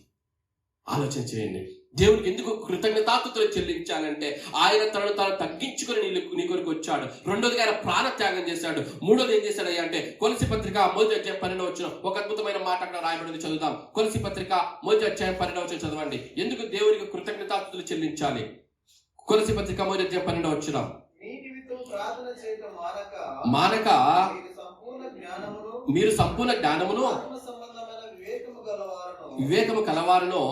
ఆలోచన చేయండి. దేవునికి ఎందుకు కృతజ్ఞతాస్తుతులు చెల్లించాలంటే, ఆయన తనను తాను తగ్గించుకొని నీ కొరకు వచ్చాడు. రెండోదిగా ఆయన ప్రాణ త్యాగం చేశాడు. మూడోది ఏం చేశాడయ్యా అంటే, కొలసి పత్రిక 1:12 ఒక అద్భుతమైన మాట అక్కడ రాయబడింది, చదువుదాం. కొలసి పత్రిక 1:12 చదవండి. ఎందుకు దేవునికి కృతజ్ఞతాస్తుతులు చెల్లించాలి? కొలసి పత్రిక 1:12 మానక మీరు సంపూర్ణ జ్ఞానమును వివేకము కలవారును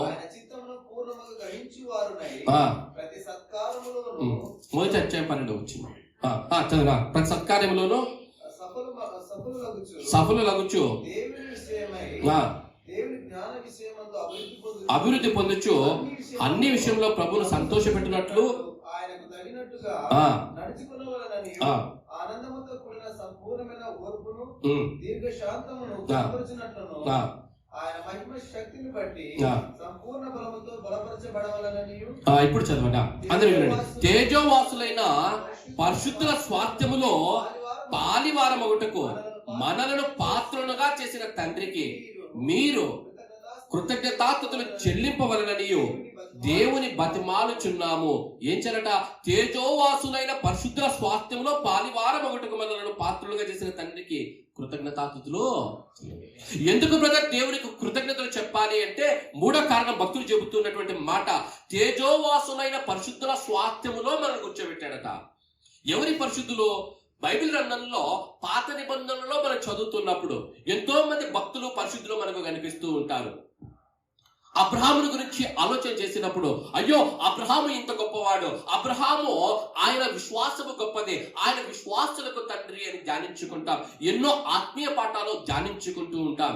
మొదటి అధ్యాయం 12 వచ్చింది. చదవగా. ప్రతి సత్కార్యములోను సఫలులగుచు అభివృద్ధి పొందొచ్చు అన్ని విషయంలో ప్రభువును సంతోషపెట్టినట్లు ఇప్పుడు చదవండి అందరూ వినండి. తేజోవాసులైన పరిశుద్ధుల స్వాస్థ్యములో పాలివారమగుటకు మనలను పాత్రులుగా చేసిన తండ్రికి మీరు కృతజ్ఞతాస్తుతులు చెల్లింపవలననియు దేవుని బతిమాలుచున్నాము. ఏం చేయాలట? తేజోవాసులైన పరిశుద్ధుల స్వాస్థ్యంలో పాలివారమగుటకు మనలను పాత్రులుగా చేసిన తండ్రికి కృతజ్ఞతాస్తుతులు. ఎందుకు బ్రదర్ దేవునికి కృతజ్ఞతలు చెప్పాలి అంటే, మూడో కారణం భక్తులు చెబుతున్నటువంటి మాట, తేజోవాసులైన పరిశుద్ధుల స్వాస్థ్యములో మనల్ని కూర్చోబెట్టాడట. ఎవరి పరిశుద్ధులు? బైబిల్ గ్రంథంలో పాత నిబంధనలో మనం చదువుతున్నప్పుడు ఎంతో మంది భక్తులు పరిశుద్ధులు మనకు కనిపిస్తూ ఉంటారు. అబ్రహాముని గురించి ఆలోచన చేసినప్పుడు, అయ్యో అబ్రహాము ఇంత గొప్పవాడు, అబ్రహాము ఆయన విశ్వాసము గొప్పది, ఆయన విశ్వాసులకు తండ్రి అని ధ్యానించుకుంటాం. ఎన్నో ఆత్మీయ పాఠాలు ధ్యానించుకుంటూ ఉంటాం.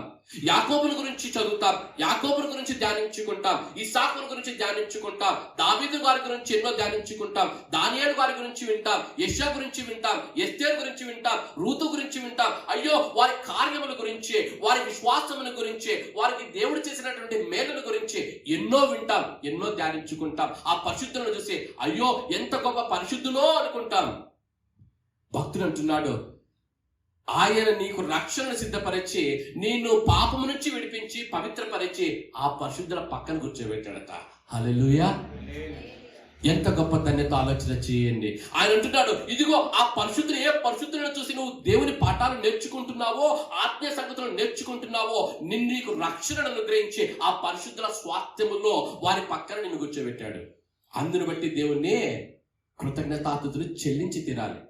యాకోబుని గురించి చదువుతాం, యాకోబుని గురించి ధ్యానించుకుంటాం, ఇస్సాకుని గురించి ధ్యానించుకుంటాం, దావీదు గారి గురించి ఎన్నో ధ్యానించుకుంటాం, దానియేలు గారి గురించి వింటాం, యెషయా గురించి వింటాం, ఎస్తేరు గురించి వింటాం, రూతు గురించి వింటాం. అయ్యో వారి కార్యముల గురించి, వారి విశ్వాసముల గురించి, వారికి దేవుడు చేసినటువంటి మేలుల గురించి ఎన్నో వింటాం, ఎన్నో ధ్యానించుకుంటాం. ఆ పరిశుద్ధులను చూసి అయ్యో ఎంత గొప్ప పరిశుద్ధులో అనుకుంటాం. భక్తుడు అంటున్నాడు, ఆయన నీకు రక్షణను సిద్ధపరిచి నిన్ను పాపము నుంచి విడిపించి పవిత్రపరిచి ఆ పరిశుద్ధుల పక్కన కూర్చోబెట్టాడట. హల్లెలూయా. ఎంత గొప్ప ధన్యత ఆలోచన చేయండి. ఆయన అంటున్నాడు, ఇదిగో ఆ పరిశుద్ధులు, ఏ పరిశుద్ధులను చూసి నువ్వు దేవుని పాఠాలు నేర్చుకుంటున్నావో, ఆత్మీయ సంగతులను నేర్చుకుంటున్నావో, నీకు రక్షణను అనుగ్రహించి ఆ పరిశుద్ధుల స్వాస్థ్యములో వారి పక్కన నిన్ను కూర్చోబెట్టాడు. అందును బట్టి దేవుణ్ణి కృతజ్ఞతాస్తుతులు చెల్లించి తీరాలి.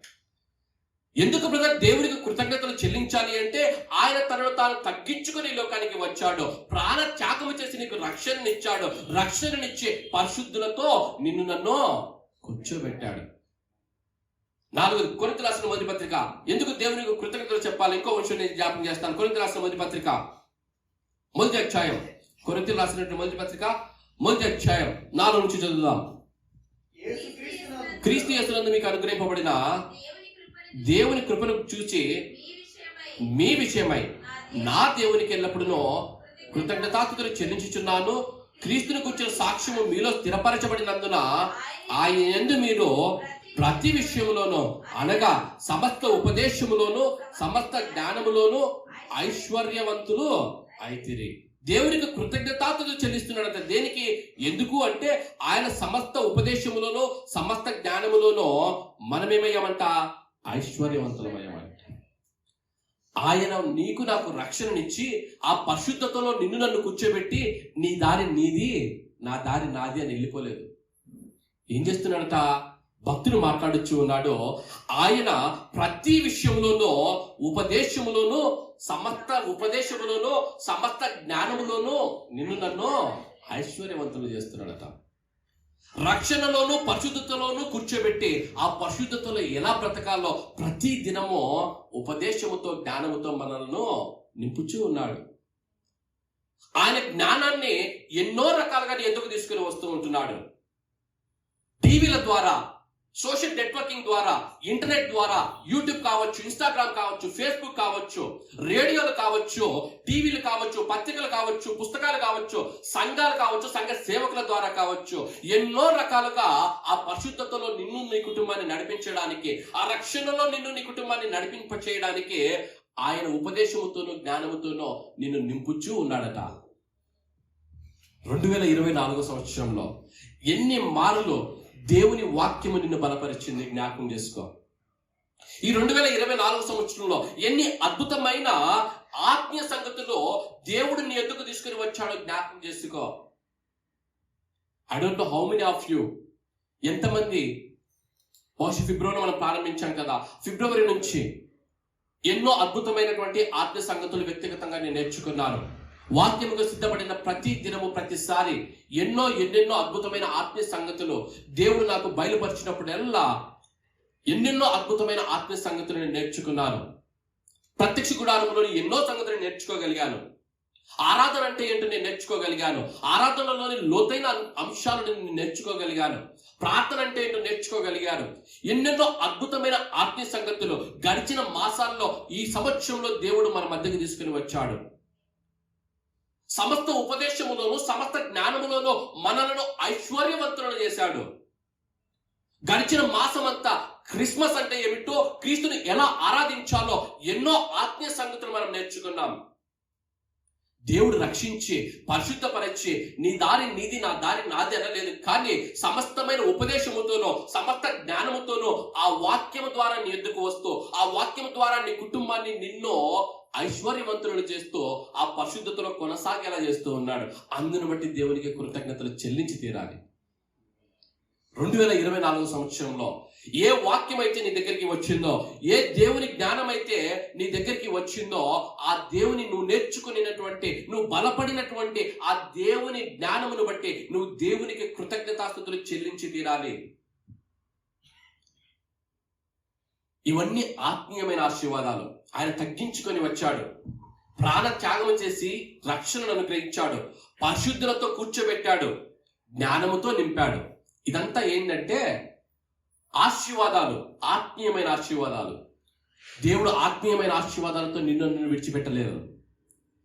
ఎందుకు బ్రదర్ దేవునికి కృతజ్ఞతలు చెల్లించాలి అంటే, ఆయన తనను తాను తగ్గించుకుని లోకానికి వచ్చాడు, ప్రాణ త్యాగము చేసి నీకు రక్షణనిచ్చాడు, రక్షణనిచ్చి పరిశుద్ధులతో నిన్ను నన్ను కూర్చోబెట్టాడు. 4 కొరింథీయులకు రాసిన మొదటి పత్రిక. ఎందుకు దేవునికి కృతజ్ఞతలు చెప్పాలి? ఇంకో విషయం నేను జ్ఞాపకం చేస్తాను. కొరింథీయులకు రాసిన మొదటి పత్రిక 1వ అధ్యాయం. కొరింథీయులకు రాసినటువంటి మొదటి పత్రిక 1వ అధ్యాయం 4 నుంచి చదువుదాం. క్రీస్తు యేసునందు మీకు అనుగ్రహింపబడిన దేవుని కృపను చూచి మీ విషయమై నా దేవునికి ఎల్లప్పుడూ కృతజ్ఞతాస్తుతులు చెల్లించుచున్నాను. క్రీస్తుని కూర్చున్న సాక్ష్యము మీలో స్థిరపరచబడినందున ఆయన యందు మీరు ప్రతి విషయములోనూ, అనగా సమస్త ఉపదేశములోను సమస్త జ్ఞానములోను ఐశ్వర్యవంతులు అయితిరి. దేవునికి కృతజ్ఞతాస్తుతులు చెల్లిస్తున్నాడంట. దేనికి? ఎందుకు అంటే, ఆయన సమస్త ఉపదేశములోను సమస్త జ్ఞానములోనూ మనమేమయ్యామంట? ఐశ్వర్యవంతులమయ్యామంట. ఆయన నీకు నాకు రక్షణనిచ్చి ఆ పరిశుద్ధతలో నిన్ను నన్ను కూర్చోబెట్టి నీ దారి నీది, నా దారి నాది అని వెళ్ళిపోలేదు. ఏం చేస్తున్నాడట? భక్తుడు మాట్లాడుచూ ఉన్నాడు, ఆయన ప్రతి విషయంలోనూ ఉపదేశములోను సమస్త జ్ఞానములోను నిన్ను నన్ను ఐశ్వర్యవంతులు చేస్తున్నాడట. రక్షణలోను పరిశుద్ధతలోను కూర్చోబెట్టి ఆ పరిశుద్ధతలో ఎలా బ్రతకాలో ప్రతి దినము ఉపదేశముతో జ్ఞానముతో మనలను నింపుచూ ఉన్నాడు. ఆయన జ్ఞానాన్ని ఎన్నో రకాలుగా ఎందుకు తీసుకుని వస్తూ ఉంటున్నాడు. టీవీల ద్వారా, సోషల్ నెట్వర్కింగ్ ద్వారా, ఇంటర్నెట్ ద్వారా, యూట్యూబ్ కావచ్చు, ఇన్స్టాగ్రామ్ కావచ్చు, ఫేస్బుక్ కావచ్చు, రేడియోలు కావచ్చు, టీవీలు కావచ్చు, పత్రికలు కావచ్చు, పుస్తకాలు కావచ్చు, సంఘాలు కావచ్చు, సంఘ సేవకుల ద్వారా కావచ్చు, ఎన్నో రకాలుగా ఆ పరిశుద్ధతలో నిన్ను నీ కుటుంబాన్ని నడిపించడానికి, ఆ రక్షణలో నిన్ను నీ కుటుంబాన్ని నడిపింప చేయడానికి ఆయన ఉపదేశముతోనూ జ్ఞానముతోనూ నిన్ను నింపుచూ ఉన్నాడట. 2024 సంవత్సరంలో ఎన్ని మార్లు దేవుని వాక్యము నిన్ను బలపరిచింది జ్ఞాపకం చేసుకో. ఈ 2024 సంవత్సరంలో ఎన్ని అద్భుతమైన ఆత్మీయ సంగతులు దేవుడు నీ ఎద్దుకు తీసుకుని వచ్చాడో జ్ఞాపకం చేసుకో. I don't know how many of you, ఎంతమంది బహుశా ఫిబ్రవరి మనం ప్రారంభించాం కదా, ఫిబ్రవరి నుంచి ఎన్నో అద్భుతమైనటువంటి ఆత్మీయ సంగతులు వ్యక్తిగతంగా నేను నేర్చుకున్నాను. వాక్యముగా సిద్ధపడిన ప్రతి దినము ప్రతిసారి ఎన్నెన్నో అద్భుతమైన ఆత్మీయ సంగతులు దేవుడు నాకు బయలుపరిచినప్పుడల్లా ఎన్నెన్నో అద్భుతమైన ఆత్మీయ సంగతులు నేను నేర్చుకున్నాను. ప్రత్యక్ష గుడారంలోని ఎన్నో సంగతులు నేర్చుకోగలిగాను. ఆరాధన అంటే ఏంటో నేను నేర్చుకోగలిగాను. ఆరాధనలోని లోతైన అంశాలను నేను నేర్చుకోగలిగాను. ప్రార్థన అంటే ఏంటో నేర్చుకోగలిగాను. ఎన్నెన్నో అద్భుతమైన ఆత్మీయ సంగతులు గడిచిన మాసాల్లో ఈ సంవత్సరంలో దేవుడు మన మధ్యకి తీసుకుని వచ్చాడు. సమస్త ఉపదేశములోను సమస్త జ్ఞానములోనూ మనలను ఐశ్వర్యవంతులను చేశాడు. గడిచిన మాసమంతా క్రిస్మస్ అంటే ఏమిటో, క్రీస్తుని ఎలా ఆరాధించాలో ఎన్నో ఆత్మీయ సంగతులు మనం నేర్చుకున్నాం. దేవుడు రక్షించి పరిశుద్ధపరిచి నీ దారి నీది నా దారి నాది అనలేదు, కానీ సమస్తమైన ఉపదేశముతోనో సమస్త జ్ఞానముతోనో ఆ వాక్యము ద్వారా నీ ఎద్దుకు వస్తూ, ఆ వాక్యము ద్వారా నీ కుటుంబాన్ని నిన్నో ఐశ్వర్యవంతులను చేస్తూ ఆ పరిశుద్ధతలో కొనసాగేలా చేస్తూ ఉన్నాడు. అందును బట్టి దేవునికి కృతజ్ఞతలు చెల్లించి తీరాలి. 2024 సంవత్సరంలో ఏ వాక్యం అయితే నీ దగ్గరికి వచ్చిందో, ఏ దేవుని జ్ఞానం అయితే నీ దగ్గరికి వచ్చిందో, ఆ దేవుని నువ్వు నేర్చుకునేటువంటి, నువ్వు బలపడినటువంటి ఆ దేవుని జ్ఞానమును బట్టి నువ్వు దేవునికి కృతజ్ఞతాస్తుతులు చెల్లించి తీరాలి. ఇవన్నీ ఆత్మీయమైన ఆశీర్వాదాలు. ఆయన తగ్గించుకొని వచ్చాడు, ప్రాణ త్యాగం చేసి రక్షణను అనుగ్రహించాడు, పరిశుద్ధులతో కూర్చోబెట్టాడు, జ్ఞానముతో నింపాడు. ఇదంతా ఏంటంటే ఆశీర్వాదాలు, ఆత్మీయమైన ఆశీర్వాదాలు. దేవుడు ఆత్మీయమైన ఆశీర్వాదాలతో నిన్ను విడిచిపెట్టలేదు.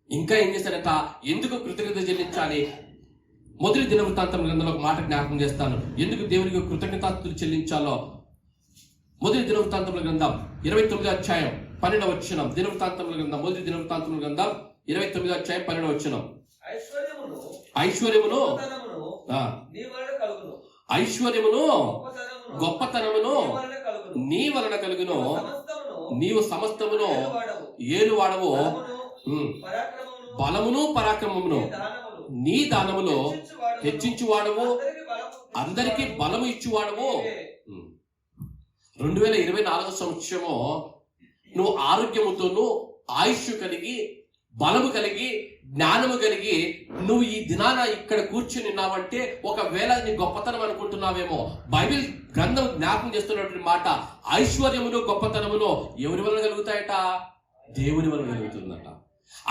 ఇంకా ఏం చేశాడట? ఎందుకు కృతజ్ఞత చెల్లించాలి? మొదటి దినవృత్తాంతం గ్రంథంలో ఒక మాట జ్ఞాపకం చేస్తాను, ఎందుకు దేవునికి కృతజ్ఞతాస్తుతులు చెల్లించాలో. మొదటి దినవృత్తాంతముల గ్రంథం 29వ అధ్యాయం 12వ వచనం. దినవృత్తాంతముల గ్రంథం, మొదటి దినవృత్తాంతముల గ్రంథం 29వ అధ్యాయం 12వ వచనం. ఐశ్వర్యమును గొప్పతనమును నీ వలన కలుగును, నీవు సమస్తమును ఏలువాడవు, బలమును పరాక్రమమును నీ దానములో హెచ్చించువాడవు, అందరికీ బలము ఇచ్చువాడవు. 2024 సంవత్సరము నువ్వు ఆరోగ్యముతోనూ ఆయుష్ కలిగి, బలము కలిగి, జ్ఞానము కలిగి నువ్వు ఈ దినాన ఇక్కడ కూర్చుని ఉన్నావంటే ఒకవేళ నీ గొప్పతనం అనుకుంటున్నావేమో. బైబిల్ గ్రంథం జ్ఞాపకం చేస్తున్నటువంటి మాట, ఐశ్వర్యమును గొప్పతనమును ఎవరి వలన కలుగుతాయట? దేవుని వలన కలుగుతుందట.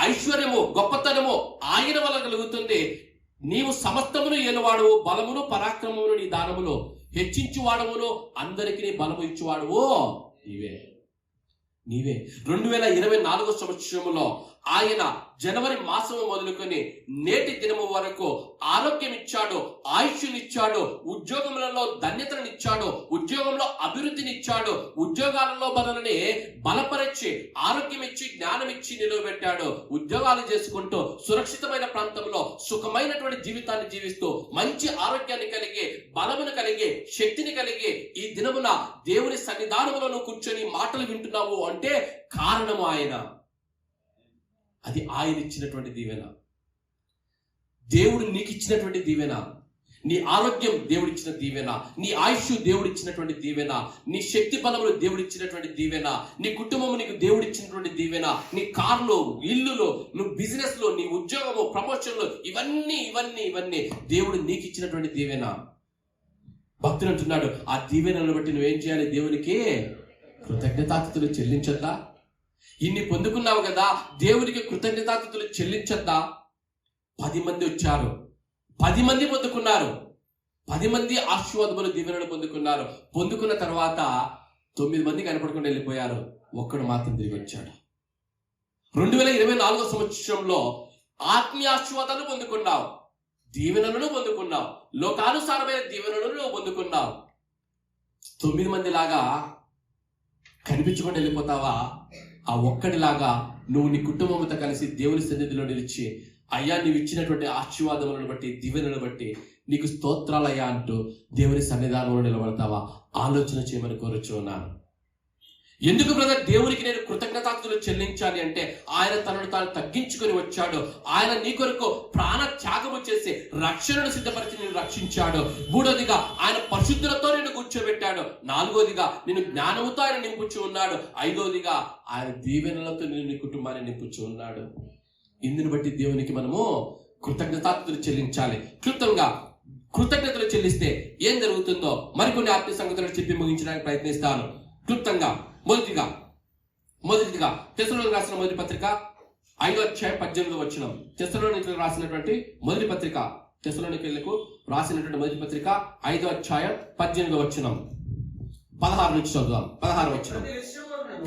ఐశ్వర్యము గొప్పతనము ఆయన వలన కలుగుతుంది. నీవు సమస్తమును ఏలువాడవు, బలమును పరాక్రమమును నీ దానములో హెచ్చించువాడవును, అందరికీ బలము ఇచ్చువాడవు నీవే. 2024 సంవత్సరంలో ఆయన జనవరి మాసము మొదలుకొని నేటి దినము వరకు ఆరోగ్యం ఇచ్చాడు, ఆయుష్నిచ్చాడు, ఉద్యోగములలో ధన్యతనిచ్చాడు, ఉద్యోగంలో అభివృద్ధినిచ్చాడు, ఉద్యోగాలలో మనల్ని బలపరిచి ఆరోగ్యం ఇచ్చి జ్ఞానం ఇచ్చి నిలవబెట్టాడు. ఉద్యోగాలు చేసుకుంటూ సురక్షితమైన ప్రాంతంలో సుఖమైనటువంటి జీవితాన్ని జీవిస్తూ మంచి ఆరోగ్యాన్ని కలిగి, బలమును కలిగి, శక్తిని కలిగి ఈ దినమున దేవుని సన్నిధానములో నువ్వు కూర్చొని మాటలు వింటున్నావు అంటే కారణము ఆయన. అది ఆయన ఇచ్చినటువంటి దీవెన, దేవుడు నీకు ఇచ్చినటువంటి దీవెన. నీ ఆరోగ్యం దేవుడిచ్చిన దీవెన, నీ ఆయుష్ దేవుడిచ్చినటువంటి దీవెన, నీ శక్తి బలములు దేవుడిచ్చినటువంటి దీవెన, నీ కుటుంబము నీకు దేవుడిచ్చినటువంటి దీవెన, నీ కార్లు, ఇల్లులో, నువ్వు బిజినెస్ లో, నీ ఉద్యోగము, ప్రమోషన్లు, ఇవన్నీ ఇవన్నీ ఇవన్నీ దేవుడు నీకు ఇచ్చినటువంటి దీవెన. భక్తులు అంటున్నాడు, ఆ దీవెనలను బట్టి నువ్వేం చేయాలి? దేవునికి కృతజ్ఞతాస్తుతులు చెల్లించద్దా? ఇన్ని పొందుకున్నావు కదా, దేవునికి కృతజ్ఞతాస్తుతులు చెల్లించద్దా? 10 మంది వచ్చారు, 10 మంది పొందుకున్నారు, 10 మంది ఆశీర్వాదములు దీవెనలు పొందుకున్నారు. పొందుకున్న తర్వాత 9 మంది కనపడకుండా వెళ్ళిపోయారు, ఒక్కడు మాత్రం తిరిగి వచ్చాడు. 2024 సంవత్సరంలో ఆత్మీయ ఆశీర్వాదాలు పొందుకున్నావు, దీవెనలను పొందుకున్నావు, లోకానుసారమైన దీవెనలను పొందుకున్నావు. 9 మంది లాగా కనిపించకుండా వెళ్ళిపోతావా? ఆ ఒక్కడిలాగా నువ్వు నీ కుటుంబంతో కలిసి దేవుని సన్నిధిలో నిలిచి, అయ్యా నీవు ఇచ్చినటువంటి ఆశీర్వాదములను బట్టి, దీవెనలను బట్టి నీకు స్తోత్రాలయ్యా అంటూ దేవుని సన్నిధానంలో నిలబడతావా? ఆలోచన చేయమని కోరుచు ఉన్నాను. ఎందుకు బ్రదర్ దేవునికి నేను కృతజ్ఞతాస్తుతులు చెల్లించాలి అంటే, ఆయన తనను తాను తగ్గించుకొని వచ్చాడు. ఆయన నీ కొరకు ప్రాణ త్యాగము చేసి రక్షణను సిద్ధపరిచి నేను రక్షించాడు. 3వదిగా ఆయన పరిశుద్ధులతో నేను కూర్చోబెట్టాడు. 4వదిగా నేను జ్ఞానముతో ఆయన నింపుచు ఉన్నాడు. 5వదిగా ఆయన దీవెనలతో నేను నీ కుటుంబాన్ని నింపుచు ఉన్నాడు. ఇందుని బట్టి దేవునికి మనము కృతజ్ఞతాస్తుతులు చెల్లించాలి. క్లుప్తంగా కృతజ్ఞతలు చెల్లిస్తే ఏం జరుగుతుందో మరికొన్ని ఆత్మీయ సంగతులను చెప్పి ముగించడానికి ప్రయత్నిస్తాను. క్లుప్తంగా మొదటిగా తెస్సలోనికీయులకు రాసిన మొదటి పత్రిక 5వ అధ్యాయం 18వ వచనం. తెస్సలోనికీయులకు రాసినటువంటి మొదటి పత్రిక, తెస్సలోనికీయులకు రాసినటువంటి మొదటి పత్రిక 5వ అధ్యాయం 18వ వచనం. 16 నుంచి చదువుదాం. 16వ వచనం.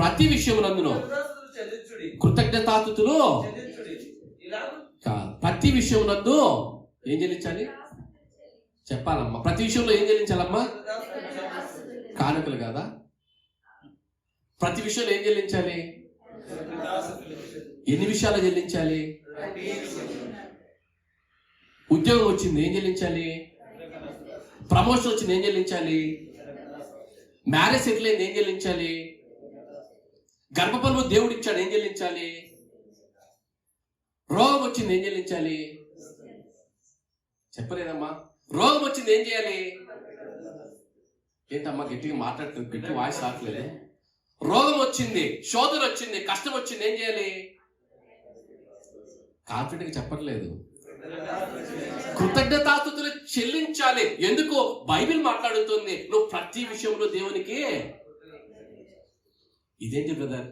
ప్రతి విషయమునందును కృతజ్ఞతాస్తుతులు ప్రతి విషయమునందు ఏం చెల్లించాలి? చెప్పాలమ్మా. ప్రతి విషయంలో ఏం చెల్లించాలమ్మా? కానుకలు కదా. ప్రతి విషయంలో ఏం చెల్లించాలి? ఎన్ని విషయాలు చెల్లించాలి? ఉద్యోగం వచ్చింది, ఏం చెల్లించాలి? ప్రమోషన్ వచ్చింది, ఏం చెల్లించాలి? మ్యారేజ్ సెటిల్ అయింది, ఏం చెల్లించాలి? గర్భఫలము దేవుడు ఇచ్చాడు, ఏం చెల్లించాలి? రోగం వచ్చింది, ఏం చెల్లించాలి? చెప్పలేదమ్మా. రోగం వచ్చింది, ఏం చేయాలి? ఏంటమ్మా గట్టిగా మాట్లాడుతుంది, గట్టి వాయిస్ రావట్లేదు. రోగం వచ్చింది, శోధన వచ్చింది, కష్టం వచ్చింది, ఏం చేయాలి? కాన్ఫిడెంట్ గా చెప్పట్లేదు. కృతజ్ఞతాస్తుతులు చెల్లించాలి. ఎందుకు? బైబిల్ మాట్లాడుతుంది నువ్వు ప్రతి విషయంలో దేవునికి. ఇదేంటి బ్రదర్?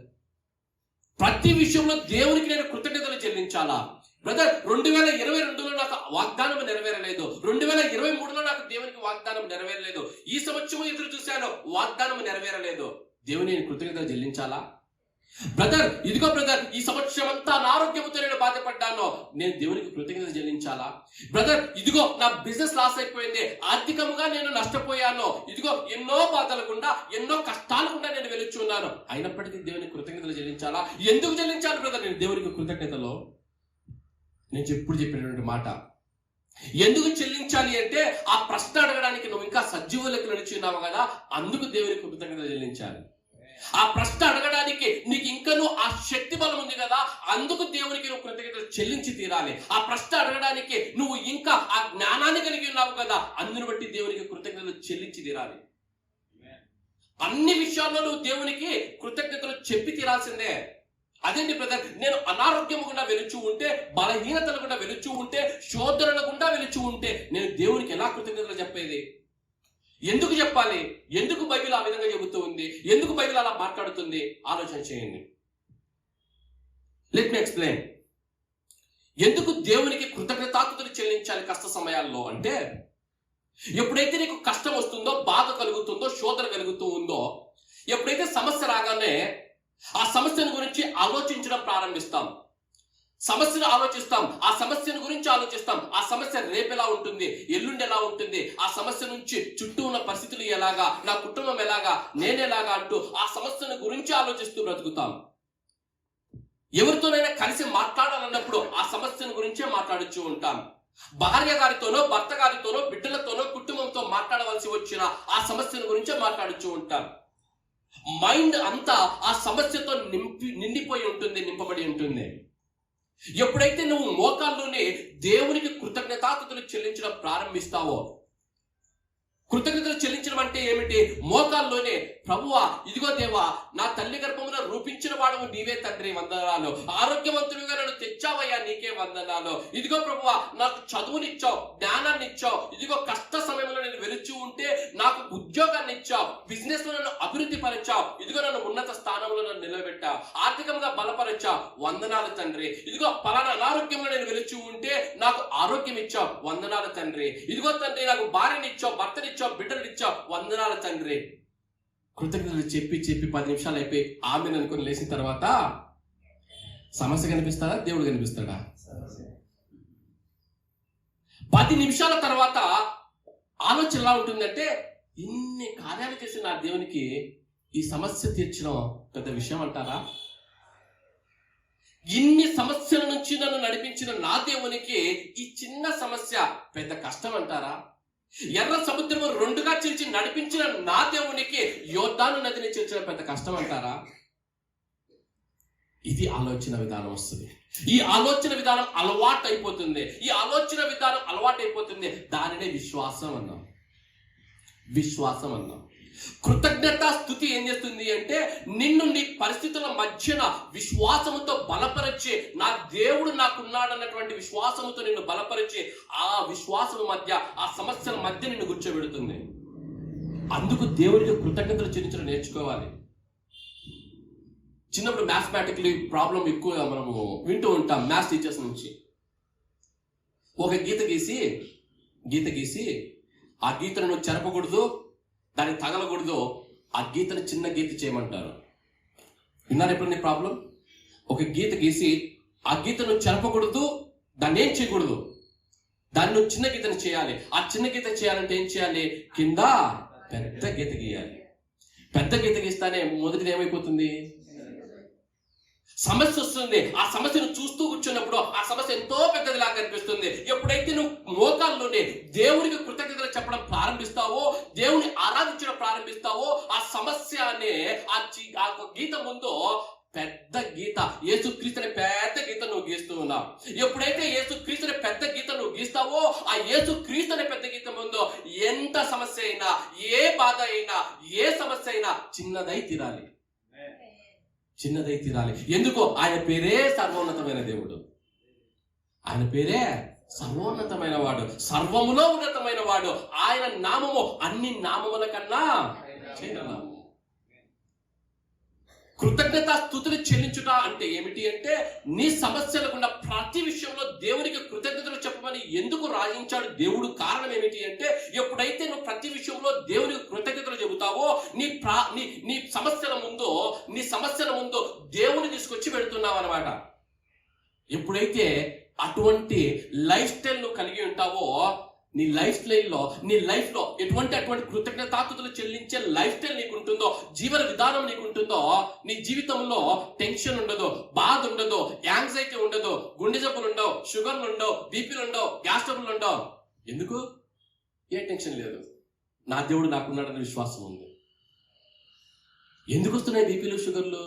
ప్రతి విషయంలో దేవునికి నేను కృతజ్ఞతలు చెల్లించాలా? బ్రదర్ 2022లో నాకు వాగ్దానం నెరవేరలేదు, 2023లో నాకు దేవునికి వాగ్దానం నెరవేరలేదు, ఈ సంవత్సరం ఎదురు చూశాను, వాగ్దానం నెరవేరలేదు. దేవుని నేను కృతజ్ఞతలు చెల్లించాలా? బ్రదర్ ఇదిగో బ్రదర్ ఈ సంవత్సరం అంతా అనారోగ్యంతో నేను బాధపడ్డాను, నేను దేవునికి కృతజ్ఞతలు చెల్లించాలా? బ్రదర్ ఇదిగో నా బిజినెస్ లాస్ అయిపోయింది, ఆర్థికంగా నేను నష్టపోయాను, ఇదిగో ఎన్నో బాధలు గుండా, ఎన్నో కష్టాలు గుండా నేను వెలుచున్నాను, అయినప్పటికీ దేవునికి కృతజ్ఞతలు చెల్లించాలా? ఎందుకు చెల్లించాలి బ్రదర్ నేను దేవునికి కృతజ్ఞతలు? నేను ఎప్పుడు చెప్పినటువంటి మాట, ఎందుకు చెల్లించాలి అంటే ఆ ప్రశ్న అడగడానికి నువ్వు ఇంకా సజీవులకు నడిచిన్నావు కదా, అందుకు దేవునికి కృతజ్ఞతలు చెల్లించాలి. ఆ ప్రశ్న అడగడానికి నీకు ఇంకనూ ఆ శక్తి బలం ఉంది కదా, అందుకు దేవునికి నువ్వు కృతజ్ఞతలు చెల్లించి తీరాలి. ఆ ప్రశ్న అడగడానికి నువ్వు ఇంకా ఆ జ్ఞానాన్ని కలిగి ఉన్నావు కదా, అందును బట్టి దేవునికి కృతజ్ఞతలు చెల్లించి తీరాలి. అన్ని విషయాల్లో నువ్వు దేవునికి కృతజ్ఞతలు చెప్పి తీరాల్సిందే. అదేంటి బ్రదర్, నేను అనారోగ్యం గుండా వెలుచు ఉంటే, బలహీనతలు గుండా వెలుచు ఉంటే, శోధనల గుండా వెలుచు ఉంటే నేను దేవునికి ఎలా కృతజ్ఞతలు చెప్పేది? ఎందుకు చెప్పాలి? ఎందుకు బైబిల్ ఆ విధంగా చెబుతూ ఉంది? ఎందుకు బైబిల్ అలా మాట్లాడుతుంది? ఆలోచన చేయండి. Let me explain. ఎందుకు దేవునికి కృతజ్ఞతాస్తుతులు చెల్లించాలి కష్ట సమయాల్లో అంటే, ఎప్పుడైతే నీకు కష్టం వస్తుందో, బాధ కలుగుతుందో, శోధన కలుగుతూ ఉందో, ఎప్పుడైతే సమస్య రాగానే ఆ సమస్యను గురించి ఆలోచించడం ప్రారంభిస్తాం, సమస్యను ఆలోచిస్తాం, ఆ సమస్యను గురించి ఆలోచిస్తాం, ఆ సమస్య రేపు ఎలా ఉంటుంది, ఎల్లుండి ఎలా ఉంటుంది, ఆ సమస్య నుంచి చుట్టూ ఉన్న పరిస్థితులు ఎలాగా, నా కుటుంబం ఎలాగా, నేనెలాగా అంటూ ఆ సమస్యను గురించి ఆలోచిస్తూ బ్రతుకుతాం. ఎవరితోనైనా కలిసి మాట్లాడాలన్నప్పుడు ఆ సమస్యను గురించే మాట్లాడుతూ ఉంటాం. భార్య గారితోనో, భర్త గారితోనో, బిడ్డలతోనో, కుటుంబంతో మాట్లాడవలసి వచ్చిన ఆ సమస్యను గురించే మాట్లాడుతూ ఉంటాం. మైండ్ అంతా ఆ సమస్యతో నిండిపోయి ఉంటుంది, నింపబడి ఉంటుంది. ఎప్పుడైతే నువ్వు మోకాల్లోనే దేవునికి కృతజ్ఞతాస్తుతులు చెల్లించడం ప్రారంభిస్తావో, కృతజ్ఞతలు చెల్లించడం అంటే ఏమిటి? మోకాల్లోనే ప్రభువా, ఇదిగో దేవా, నా తల్లి గర్భమున రూపించిన వాడవు నీవే తండ్రి, వందనాలు. ఆరోగ్యవంతునిగా నన్ను తెచ్చావయ్యా, నీకే వందనాలు. ఇదిగో ప్రభువా, నాకు చదువునిచ్చావు, జ్ఞానాన్ని ఇచ్చావు. ఇదిగో కష్ట సమయంలో నేను వెలుచు ఉంటే నాకు ఉద్యోగాన్ని ఇచ్చావు, బిజినెస్ లో నన్ను అభివృద్ధి పరిచావు. ఇదిగో నన్ను ఉన్నత స్థానంలో నన్ను నిలబెట్టావు, ఆర్థికంగా బలపరిచావు, వందనాలు తండ్రి. ఇదిగో పలానా అనారోగ్యంలో నేను వెలుచు ఉంటే నాకు ఆరోగ్యం ఇచ్చావు, వందనాలు తండ్రి. ఇదిగో తండ్రి, నాకు భార్యని ఇచ్చావు, భర్తనిచ్చావు, బిడ్డలు ఇచ్చావు, వందనాలు తండ్రి. కృతజ్ఞతలు చెప్పి 10 నిమిషాలు అయిపోయి ఆమెను అనుకుని లేచిన తర్వాత సమస్య కనిపిస్తాడా, దేవుడు కనిపిస్తాడా? 10 నిమిషాల తర్వాత ఆలోచన ఎలా ఉంటుందంటే, ఇన్ని కార్యాలు చేసిన నా దేవునికి ఈ సమస్య తీర్చడం పెద్ద విషయం అంటారా? ఇన్ని సమస్యల నుంచి నన్ను నడిపించిన నా దేవునికి ఈ చిన్న సమస్య పెద్ద కష్టం అంటారా? ఎర్ర సముద్రము 2గా చీల్చి నడిపించిన నా దేవునికి యోర్దాను నదిని చీల్చడం పెద్ద కష్టం అంటారా? ఇది ఆలోచన విధానం వస్తుంది. ఈ ఆలోచన విధానం అలవాటు అయిపోతుంది. ఈ ఆలోచన విధానం అలవాటు అయిపోతుంది. దానినే విశ్వాసం అన్నాం. విశ్వాసం అన్నాం. కృతజ్ఞత స్తుతి ఏం చేస్తుంది అంటే, నిన్ను నీ పరిస్థితుల మధ్యన విశ్వాసముతో బలపరిచి, నా దేవుడు నాకున్నాడన్నటువంటి విశ్వాసముతో నిన్ను బలపరిచి, ఆ విశ్వాసము మధ్య, ఆ సమస్యల మధ్య నిన్ను కూర్చోబెడుతుంది. అందుకు దేవుడికి కృతజ్ఞతలు చెల్లించడం నేర్చుకోవాలి. చిన్నప్పుడు మ్యాథమెటికల్ ప్రాబ్లం ఎక్కువ మనము వింటూ ఉంటాం మ్యాథ్స్ టీచర్స్ నుంచి. ఒక గీత గీసి ఆ గీతను నువ్వు చెరపకూడదు, దాన్ని తగలకూడదు, ఆ గీతను చిన్న గీత చేయమంటారు. విన్నారు ఎప్పుడు ప్రాబ్లం? ఒక గీత గీసి ఆ గీతను చెరపకూడదు, దాన్ని ఏం చేయకూడదు, దాన్ని నువ్వు చిన్న గీతను చేయాలి. ఆ చిన్న గీత చేయాలంటే ఏం చేయాలి? కింద పెద్ద గీత గీయాలి. పెద్ద గీత గీస్తానే మొదటిది ఏమైపోతుంది? సమస్య వస్తుంది. ఆ సమస్యను చూస్తూ కూర్చున్నప్పుడు ఆ సమస్య ఎంతో పెద్దదిలా కనిపిస్తుంది. ఎప్పుడైతే నువ్వు మోకాల్లోనే దేవునికి కృతజ్ఞతలు చెప్పడం ప్రారంభిస్తావో, దేవుని ఆరాధించడం ప్రారంభిస్తావో, ఆ సమస్య అనే ఆ గీత ముందు పెద్ద గీత, యేసుక్రీస్తుని పెద్ద గీత నువ్వు గీస్తూ ఉన్నావు. ఎప్పుడైతే యేసుక్రీస్తుని పెద్ద గీత నువ్వు గీస్తావో, ఆ యేసుక్రీస్తుని పెద్ద గీత ముందు ఎంత సమస్య అయినా, ఏ బాధ అయినా, ఏ సమస్య అయినా చిన్నదై తీరాలి. చిన్నదై తీరాలి. ఎందుకో? ఆయన పేరే సర్వోన్నతమైన దేవుడు. ఆయన పేరే సర్వోన్నతమైన వాడు, సర్వములో ఉన్నతమైన వాడు. ఆయన నామము అన్ని నామముల కన్నా చిన్ననామము. కృతజ్ఞత స్తుతులు చెల్లించుట అంటే ఏమిటి అంటే, నీ సమస్యలకున్న ప్రతి విషయంలో దేవునికి కృతజ్ఞతలు చెప్పమని ఎందుకు రాయించాడు దేవుడు? కారణం ఏమిటి అంటే, ఎప్పుడైతే నువ్వు ప్రతి విషయంలో దేవునికి కృతజ్ఞతలు చెబుతావో, నీ సమస్యల ముందు దేవుని తీసుకొచ్చి పెడుతున్నావు అన్నమాట. ఎప్పుడైతే అటువంటి లైఫ్ స్టైల్ నువ్వు కలిగి ఉంటావో, నీ లైఫ్ లో అటువంటి కృతజ్ఞతాస్తుతులు చెల్లించే లైఫ్ స్టైల్ నీకు ఉంటుందో, జీవన విధానం నీకు ఉంటుందో, నీ జీవితంలో టెన్షన్ ఉండదు, బాధ ఉండదు, యాంగ్జైటీ ఉండదు, గుండె జబ్బులు ఉండవు, షుగర్లు ఉండవు, బీపీలు ఉండవు, గ్యాస్ ట్రబుల్ ఉండవు. ఎందుకు? ఏ టెన్షన్ లేదు, నా దేవుడు నాకున్నాడన్న విశ్వాసం ఉంది. ఎందుకు వస్తున్నాయి బీపీలు, షుగర్లు,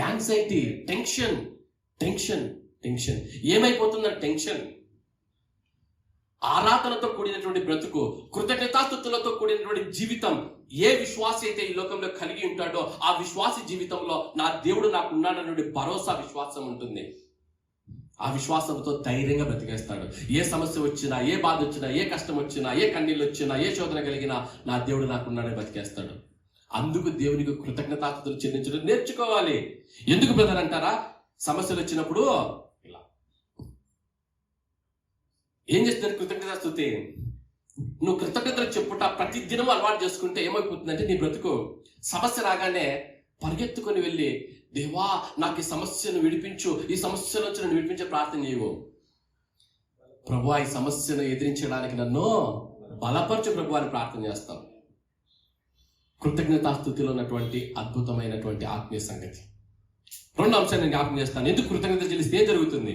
యాంగ్జైటీ, టెన్షన్? ఏమైపోతుందని టెన్షన్? ఆరాధనతో కూడినటువంటి బ్రతుకు, కృతజ్ఞతాస్తుతులతో కూడినటువంటి జీవితం ఏ విశ్వాసి అయితే ఈ లోకంలో కలిగి ఉంటాడో, ఆ విశ్వాసి జీవితంలో నా దేవుడు నాకున్నాడనే భరోసా, విశ్వాసం ఉంటుంది. ఆ విశ్వాసంతో ధైర్యంగా బ్రతికేస్తాడు. ఏ సమస్య వచ్చినా, ఏ బాధ వచ్చినా, ఏ కష్టం వచ్చినా, ఏ కన్నీళ్ళు వచ్చినా, ఏ శోధన కలిగినా నా దేవుడు నాకున్నాడని బ్రతికేస్తాడు. అందుకు దేవునికి కృతజ్ఞతాస్తుతులు చెల్లించడం నేర్చుకోవాలి. ఎందుకు బ్రదర్ అంటారా? సమస్యలు వచ్చినప్పుడు ఇలా ఏం చేస్తున్నారు? కృతజ్ఞతాస్తుతి. నువ్వు కృతజ్ఞతలు చెప్పుట ప్రతి దినం అలవాటు చేసుకుంటే ఏమైపోతుందంటే, నీ బ్రతుకు సమస్య రాగానే పరిగెత్తుకొని వెళ్ళి, దేవా నాకు ఈ సమస్యను విడిపించు, ఈ సమస్య నుంచి నన్ను విడిపించే ప్రార్థన చేయవు. ప్రభువా ఈ సమస్యను ఎదిరించడానికి నన్ను బలపరచు ప్రభు అని ప్రార్థన చేస్తాం. కృతజ్ఞతాస్తుతిలో ఉన్నటువంటి అద్భుతమైనటువంటి ఆత్మీయ సంగతి. రెండో అంశాన్ని నేను జ్ఞాపకం చేస్తాను. ఎందుకు కృతజ్ఞత చెల్లిస్తే ఏం జరుగుతుంది?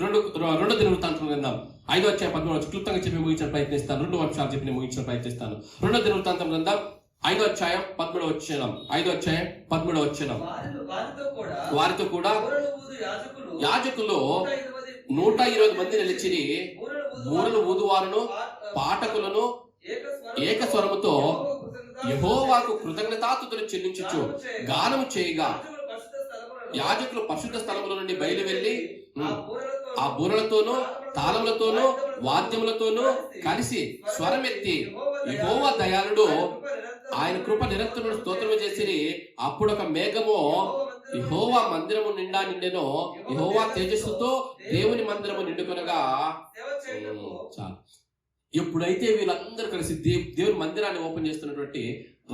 రెండో దినవృత్తాంతం గ్రంథం 5వ అధ్యాయం 13 క్లుప్తంగా చెప్పి ముగించిన ప్రయత్నిస్తాను. 2 అంశాలు చెప్పి ముగించిన ప్రయత్నిస్తాను. రెండో దినవృత్తాంతం గ్రంథం 5వ అధ్యాయం 13వ వచనం. 5వ అధ్యాయం 13వ వచనం. వారితో కూడా యాజకులు 120 మంది నిలిచిరి. బూరలు ఊదువారును పాఠకులను ఏకస్వరముతో యెహోవాకు కృతజ్ఞతాస్తుతులు చెల్లించుచు గానము చేయగా యాజకులు పరిశుద్ధ స్థలముల నుండి బయలు వెళ్లి ఆ బూరలతోనూ తాళములతోనూ వాద్యములతోనూ కలిసి స్వరమెత్తి యెహోవా దయాళుడు, ఆయన కృప నిరంతరం స్తోత్రము చేసిరి. అప్పుడు ఒక మేఘము యెహోవా మందిరము నిండా నిండెను. యెహోవా తేజస్సుతో దేవుని మందిరము నిండుకొనగా. చాలు. ఎప్పుడైతే వీళ్ళందరూ కలిసి దేవుని మందిరాన్ని ఓపెన్ చేస్తున్నటువంటి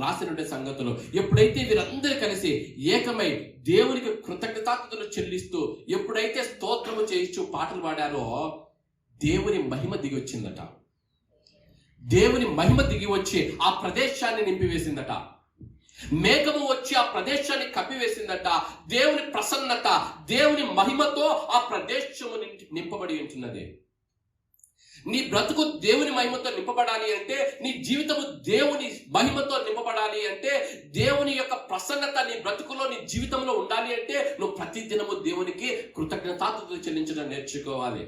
రాసినటువంటి సంగతులు, ఎప్పుడైతే వీరందరూ కలిసి ఏకమై దేవునికి కృతజ్ఞతాస్తుతులు చెల్లిస్తూ ఎప్పుడైతే స్తోత్రము చేయించు పాటలు పాడారో దేవుని మహిమ దిగి వచ్చిందట. దేవుని మహిమ దిగి వచ్చి ఆ ప్రదేశాన్ని నింపివేసిందట. మేఘము వచ్చి ఆ ప్రదేశాన్ని కప్పివేసిందట. దేవుని ప్రసన్నత, దేవుని మహిమతో ఆ ప్రదేశము నింపబడి ఉంటున్నది. నీ బ్రతుకు దేవుని మహిమతో నింపబడాలి అంటే, నీ జీవితము దేవుని మహిమతో నింపబడాలి అంటే, దేవుని యొక్క ప్రసన్నత నీ బ్రతుకులో నీ జీవితంలో ఉండాలి అంటే నువ్వు ప్రతి దినము దేవునికి కృతజ్ఞతాస్తుతులు చెల్లించడం నేర్చుకోవాలి.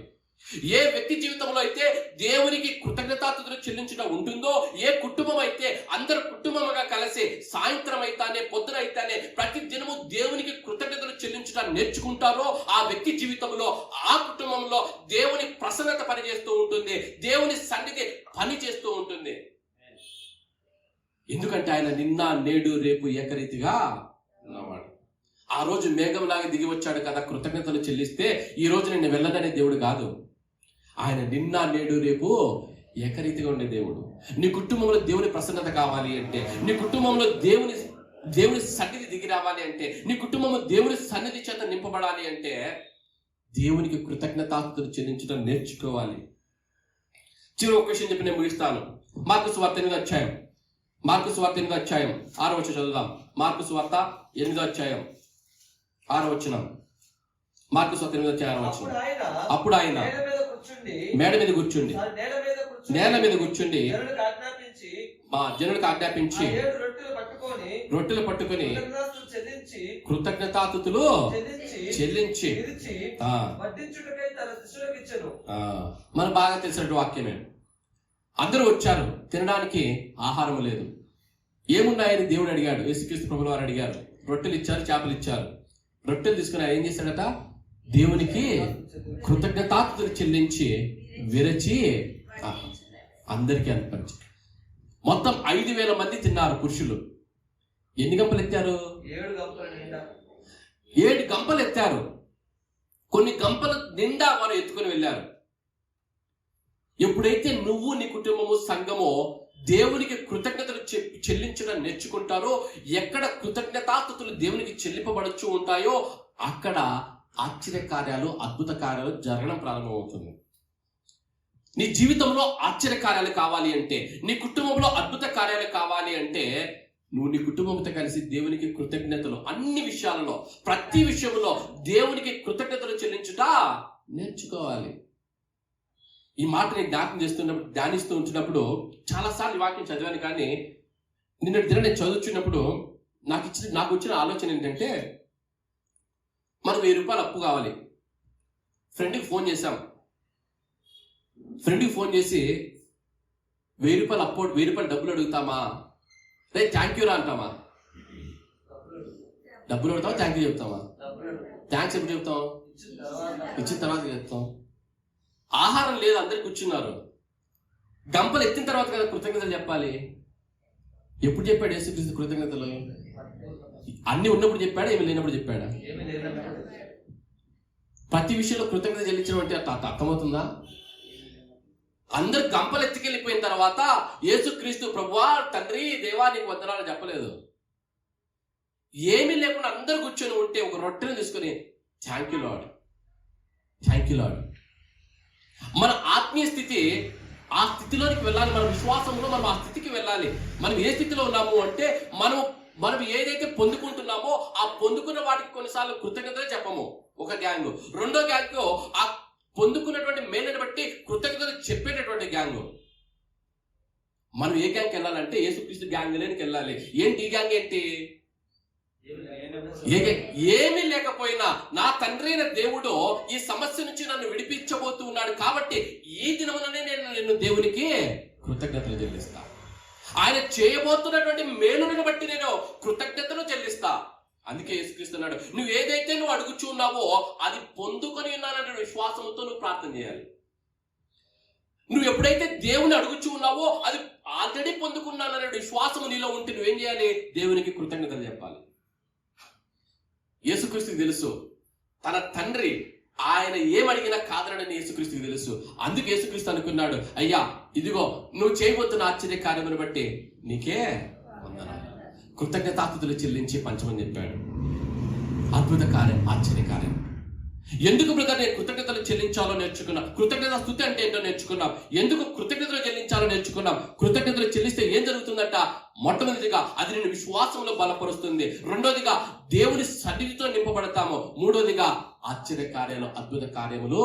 ఏ వ్యక్తి జీవితంలో అయితే దేవునికి కృతజ్ఞతాస్తుతులు చెల్లించడం ఉంటుందో, ఏ కుటుంబం అయితే అందరు కుటుంబముగా కలిసి సాయంత్రం అయితేనే పొద్దున అయితేనే ప్రతి దినము దేవునికి కృతజ్ఞతలు చెల్లించడం నేర్చుకుంటారో ఆ వ్యక్తి జీవితంలో, ఆ కుటుంబంలో దేవుని ప్రసన్నత పనిచేస్తూ ఉంటుంది, దేవుని సన్నిధి పని చేస్తూ ఉంటుంది. ఎందుకంటే ఆయన నిన్న నేడు రేపు ఏకరీతిగా ఉన్నవాడు. ఆ రోజు మేఘంలాగా దిగి వచ్చాడు కదా కృతజ్ఞతలు చెల్లిస్తే, ఈ రోజు నేను వెళ్ళదనే దేవుడు కాదు. ఆయన నిన్న నేడు రేపు ఏకరీతిగా ఉండే దేవుడు. నీ కుటుంబంలో దేవుని ప్రసన్నత కావాలి అంటే, నీ కుటుంబంలో దేవుని సన్నిధి దిగి రావాలి అంటే, నీ కుటుంబంలో దేవుని సన్నిధి చేత నింపబడాలి అంటే దేవునికి కృతజ్ఞతాస్తుతులు చెల్లించడం నేర్చుకోవాలి. చివరి ఒక విషయం చెప్పి నేను ముగిస్తాను. మార్కు సువార్త 8వ అధ్యాయం. మార్కు సువార్త 8వ అధ్యాయం 6వ వచనం చదువుదాం. మార్కు సువార్త 8వ అధ్యాయం 6వ వచనం. మార్కు సువార్త 8వ అధ్యాయం 6వ వచనం. అప్పుడు ఆయన మేడ మీద కూర్చుండి నేల మీద కూర్చుండి మా జనులకు ఆజ్ఞాపించి రొట్టెలు పట్టుకొని కృతజ్ఞతాస్తుతులు చెల్లించి మన బాగా తెలిసినట్టు వాక్యమే. అందరూ వచ్చారు, తినడానికి ఆహారం లేదు. ఏమున్నాయని దేవుడు అడిగాడు. యేసుక్రీస్తు ప్రభువు వారు అడిగారు. రొట్టెలు ఇచ్చారు, చేపలు ఇచ్చారు. రొట్టెలు తీసుకుని ఏం చేశాడట? దేవునికి కృతజ్ఞతాస్తుతులు చెల్లించి విరచి అందరికీ అర్పించి. మొత్తం 5,000 మంది తిన్నారు పురుషులు. ఎన్ని గంపలు ఎత్తారు? 7 గంపలు ఎత్తారు. కొన్ని గంపల నిండా వారు ఎత్తుకొని వెళ్ళారు. ఎప్పుడైతే నువ్వు నీ కుటుంబము సంఘము దేవునికి కృతజ్ఞతలు చెల్లించడం నేర్చుకుంటారో, ఎక్కడ కృతజ్ఞతాస్తుతులు దేవునికి చెల్లింపబడుచు ఉంటాయో అక్కడ ఆశ్చర్యకార్యాలు, అద్భుత కార్యాలు జరగడం ప్రారంభమవుతుంది. నీ జీవితంలో ఆశ్చర్యకార్యాలు కావాలి అంటే, నీ కుటుంబంలో అద్భుత కార్యాలు కావాలి అంటే నువ్వు నీ కుటుంబంతో కలిసి దేవునికి కృతజ్ఞతలు, అన్ని విషయాలలో ప్రతి విషయంలో దేవునికి కృతజ్ఞతలు చెల్లించుట నేర్చుకోవాలి. ఈ మాటని ధ్యానిస్తూ ఉంటున్నప్పుడు చాలాసార్లు వాక్యం చదివాను, కానీ నిన్నటి దిన నేను చదువుతున్నప్పుడు నాకు వచ్చిన ఆలోచన ఏంటంటే, మనకు 1000 రూపాయలు అప్పు కావాలి. ఫ్రెండ్కి ఫోన్ చేశాం. ఫ్రెండ్కి ఫోన్ చేసి 1000 రూపాయలు అప్పు, 1000 రూపాయలు డబ్బులు అడుగుతామా? రే థ్యాంక్ యూ రా అంటామా? డబ్బులు అడుగుతావా? థ్యాంక్ యూ చెప్తామా? థ్యాంక్స్ ఎప్పుడు చెప్తాం? ఇచ్చిన తర్వాత చెప్తాం. ఆహారం లేదు, అందరు కూర్చున్నారు. గంపలు ఎత్తిన తర్వాత కదా కృతజ్ఞతలు చెప్పాలి. ఎప్పుడు చెప్పాడు యేసుక్రీస్తు కృతజ్ఞతలు? అన్ని ఉన్నప్పుడు చెప్పాడా, ఏమి లేనప్పుడు చెప్పాడా? ప్రతి విషయంలో కృతజ్ఞత చెల్లించడం అంటే అర్థమవుతుందా? అందరు గంపలు ఎత్తుకెళ్ళిపోయిన తర్వాత యేసుక్రీస్తు ప్రభువా, తండ్రి, దేవా నీకు వందనాలు చెప్పలేదు. ఏమీ లేకుండా అందరు కూర్చొని ఉంటే ఒక రొట్టెను తీసుకొని thank you lord, thank you lord. మన ఆత్మీయ స్థితి, ఆ స్థితిలోనికి వెళ్ళాలి. మన విశ్వాసంలో మనం ఆ స్థితికి వెళ్ళాలి. మనం ఏ స్థితిలో ఉన్నాము అంటే, మనం ఏదైతే పొందుకుంటున్నామో ఆ పొందుకున్న వాటికి కొన్నిసార్లు కృతజ్ఞతలే చెప్పము, ఒక గ్యాంగ్. రెండో గ్యాంగ్ ఆ పొందుకున్నటువంటి మేలుని బట్టి కృతజ్ఞతలు చెప్పేటటువంటి గ్యాంగ్. మనం ఏ గ్యాంగ్కి వెళ్ళాలంటే యేసుక్రీస్తు గ్యాంగ్ లేనికి వెళ్ళాలి. ఏంటి ఈ గ్యాంగ్ ఏంటి? ఏమీ లేకపోయినా నా తండ్రి అయిన దేవుడు ఈ సమస్య నుంచి నన్ను విడిపించబోతూ ఉన్నాడు కాబట్టి ఈ దినముననే నేను దేవునికి కృతజ్ఞతలు చెల్లిస్తా. ఆయన చేయబోతున్నటువంటి మేలును బట్టి నేను కృతజ్ఞతలు చెల్లిస్తా. అందుకే యేసుక్రీస్తున్నాడు, నువ్వు ఏదైతే నువ్వు అడుగుచున్నావో అది పొందుకొని ఉన్నాననే విశ్వాసంతో నువ్వు ప్రార్థన చేయాలి. నువ్వు ఎప్పుడైతే దేవుని అడుగుచూ ఉన్నావో అది ఆల్రెడీ పొందుకున్నాననే విశ్వాసం నీలో ఉంటే నువ్వేం చేయాలి? దేవునికి కృతజ్ఞతలు చెప్పాలి. యేసుక్రీస్తుకి తెలుసు తన తండ్రి ఆయన ఏమడిగినా కాదనని యేసుక్రీస్తుకి తెలుసు. అందుకు యేసుక్రీస్తు అనుకున్నాడు, అయ్యా ఇదిగో నువ్వు చేయబోతున్న ఆశ్చర్య కార్యమును బట్టి నీకే వందనాలు, కృతజ్ఞతాస్తుతులు చెల్లించి పంచమని చెప్పాడు. అద్భుత కార్యం, ఆశ్చర్య కార్యం. ఎందుకు బ్రదర్ నేను కృతజ్ఞతలు చెల్లించాలో నేర్చుకున్నాం. కృతజ్ఞత స్తుతి అంటే ఏంటో నేర్చుకున్నాం. ఎందుకు కృతజ్ఞతలు చెల్లించాలో నేర్చుకున్నాం. కృతజ్ఞతలు చెల్లిస్తే ఏం జరుగుతుందంట? మొట్టమొదటిగా అది నేను విశ్వాసంలో బలపరుస్తుంది. రెండోదిగా దేవుని సన్నిధితో నింపబడతాము. మూడోదిగా ఆశ్చర్య కార్యాలు, అద్భుత కార్యములు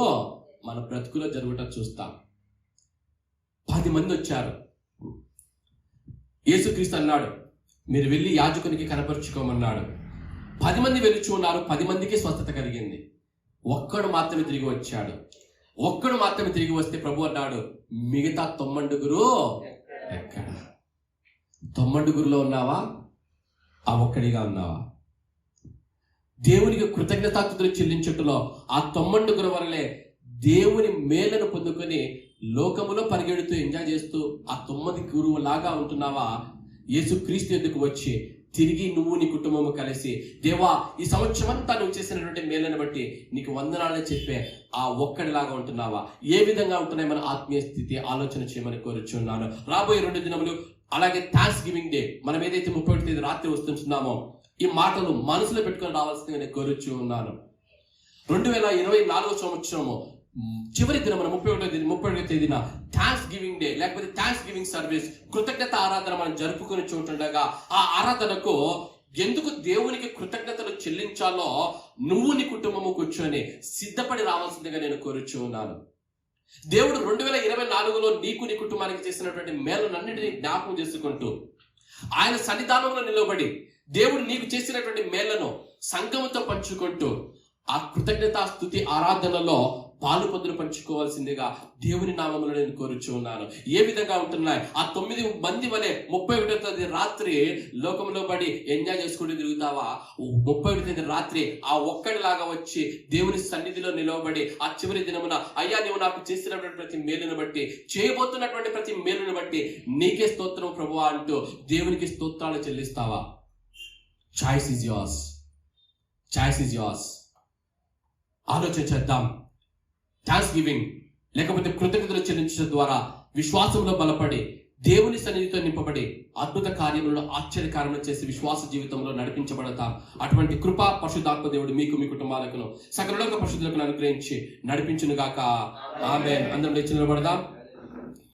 మన బ్రతుకులో జరుగుట చూస్తాం. 10 మంది వచ్చారు. యేసుక్రీస్తు అన్నాడు, మీరు వెళ్ళి యాజకునికి కనపరుచుకోమన్నాడు. 10 మంది వెళ్ళుచు ఉన్నారు. 10 మందికి స్వస్థత కలిగింది. ఒక్కడు మాత్రమే తిరిగి వచ్చాడు. ఒక్కడు మాత్రమే తిరిగి వస్తే ప్రభు అన్నాడు, మిగతా 90 ఎక్కడ? 90 ఉన్నావా? ఆ ఒక్కడిగా ఉన్నావా? దేవునికి కృతజ్ఞతాస్తుతులు చెల్లించుటలో ఆ 90 వరలే దేవుని మేలను పొందుకొని లోకములో పరిగెడుతూ ఎంజాయ్ చేస్తూ ఆ 90 లాగా ఉంటున్నావా? యేసుక్రీస్తు ఎద్దుకు వచ్చి తిరిగి నువ్వు నీ కుటుంబము కలిసి, దేవా ఈ సంవత్సరం అంతా నువ్వు చేసినటువంటి మేలను బట్టి నీకు వందనాలని చెప్పే ఆ ఒక్కడిలాగా ఉంటున్నావా? ఏ విధంగా ఉంటున్నాయి మన ఆత్మీయ స్థితి? ఆలోచన చేయమని కోరుచున్నాను. రాబోయే 2 దినములు అలాగే థాంక్స్ గివింగ్ డే మనం ఏదైతే 31వ తేదీ రాత్రి వస్తున్నామో ఈ మాటలు మనసులో పెట్టుకొని రావాల్సిందిగా నేను కోరుచు ఉన్నాను. 2024 సంవత్సరము చివరి దినమున 31వ తేదీన థాంక్స్ గివింగ్ డే లేకపోతే థాంక్స్ గివింగ్ సర్వీస్, కృతజ్ఞత ఆరాధన మనం జరుపుకొని చూస్తుండగా ఆ ఆరాధనకు ఎందుకు దేవునికి కృతజ్ఞతలు చెల్లించాలో నువ్వు నీ కుటుంబము కూర్చొని సిద్ధపడి రావాల్సిందిగా నేను కోరుచు ఉన్నాను. దేవుడు 2024లో నీకు నీ కుటుంబానికి చేసినటువంటి మేలునన్నిటినీ జ్ఞాపకం చేసుకుంటూ ఆయన సన్నిధానంలో నిలబడి దేవుడు నీకు చేసినటువంటి మేళ్లను సంఘముతో పంచుకుంటూ ఆ కృతజ్ఞత స్తుతి ఆరాధనలో పాలు పొందులు పంచుకోవాల్సిందిగా దేవుని నామములో నేను కోరుచు ఉన్నాను. ఏ విధంగా ఉంటున్నాయి? ఆ 9 మంది వలె 31వ తేదీ రాత్రి లోకంలో పడి ఎంజాయ్ చేసుకుంటూ తిరుగుతావా? 31వ తేదీ రాత్రి ఆ ఒక్కడిలాగా వచ్చి దేవుని సన్నిధిలో నిలవబడి ఆ చివరి దినమున, అయ్యా నీవు నాకు చేసినటువంటి ప్రతి మేలును బట్టి, చేయబోతున్నటువంటి ప్రతి మేలును బట్టి నీకే స్తోత్రం ప్రభువా అంటూ దేవునికి స్తోత్రాలు చెల్లిస్తావా? Choice is yours. Choice is yours. ఆలోచన చేద్దాం. థాంక్స్ గివింగ్ లేకపోతే కృతజ్ఞతలు చెల్లించడం ద్వారా విశ్వాసంలో బలపడి దేవుని సన్నిధితో నింపబడి అద్భుత కార్యములను, ఆశ్చర్య కార్యములు చేసి విశ్వాస జీవితంలో నడిపించబడతాం. అటువంటి కృప పరిశుద్ధాత్మ దేవుడు మీకు మీ కుటుంబాలకు సకల పరిశుద్ధులకు అనుగ్రహించి నడిపించును గాక. ఆమేన్. అందరం లేచి నిలబడదాం.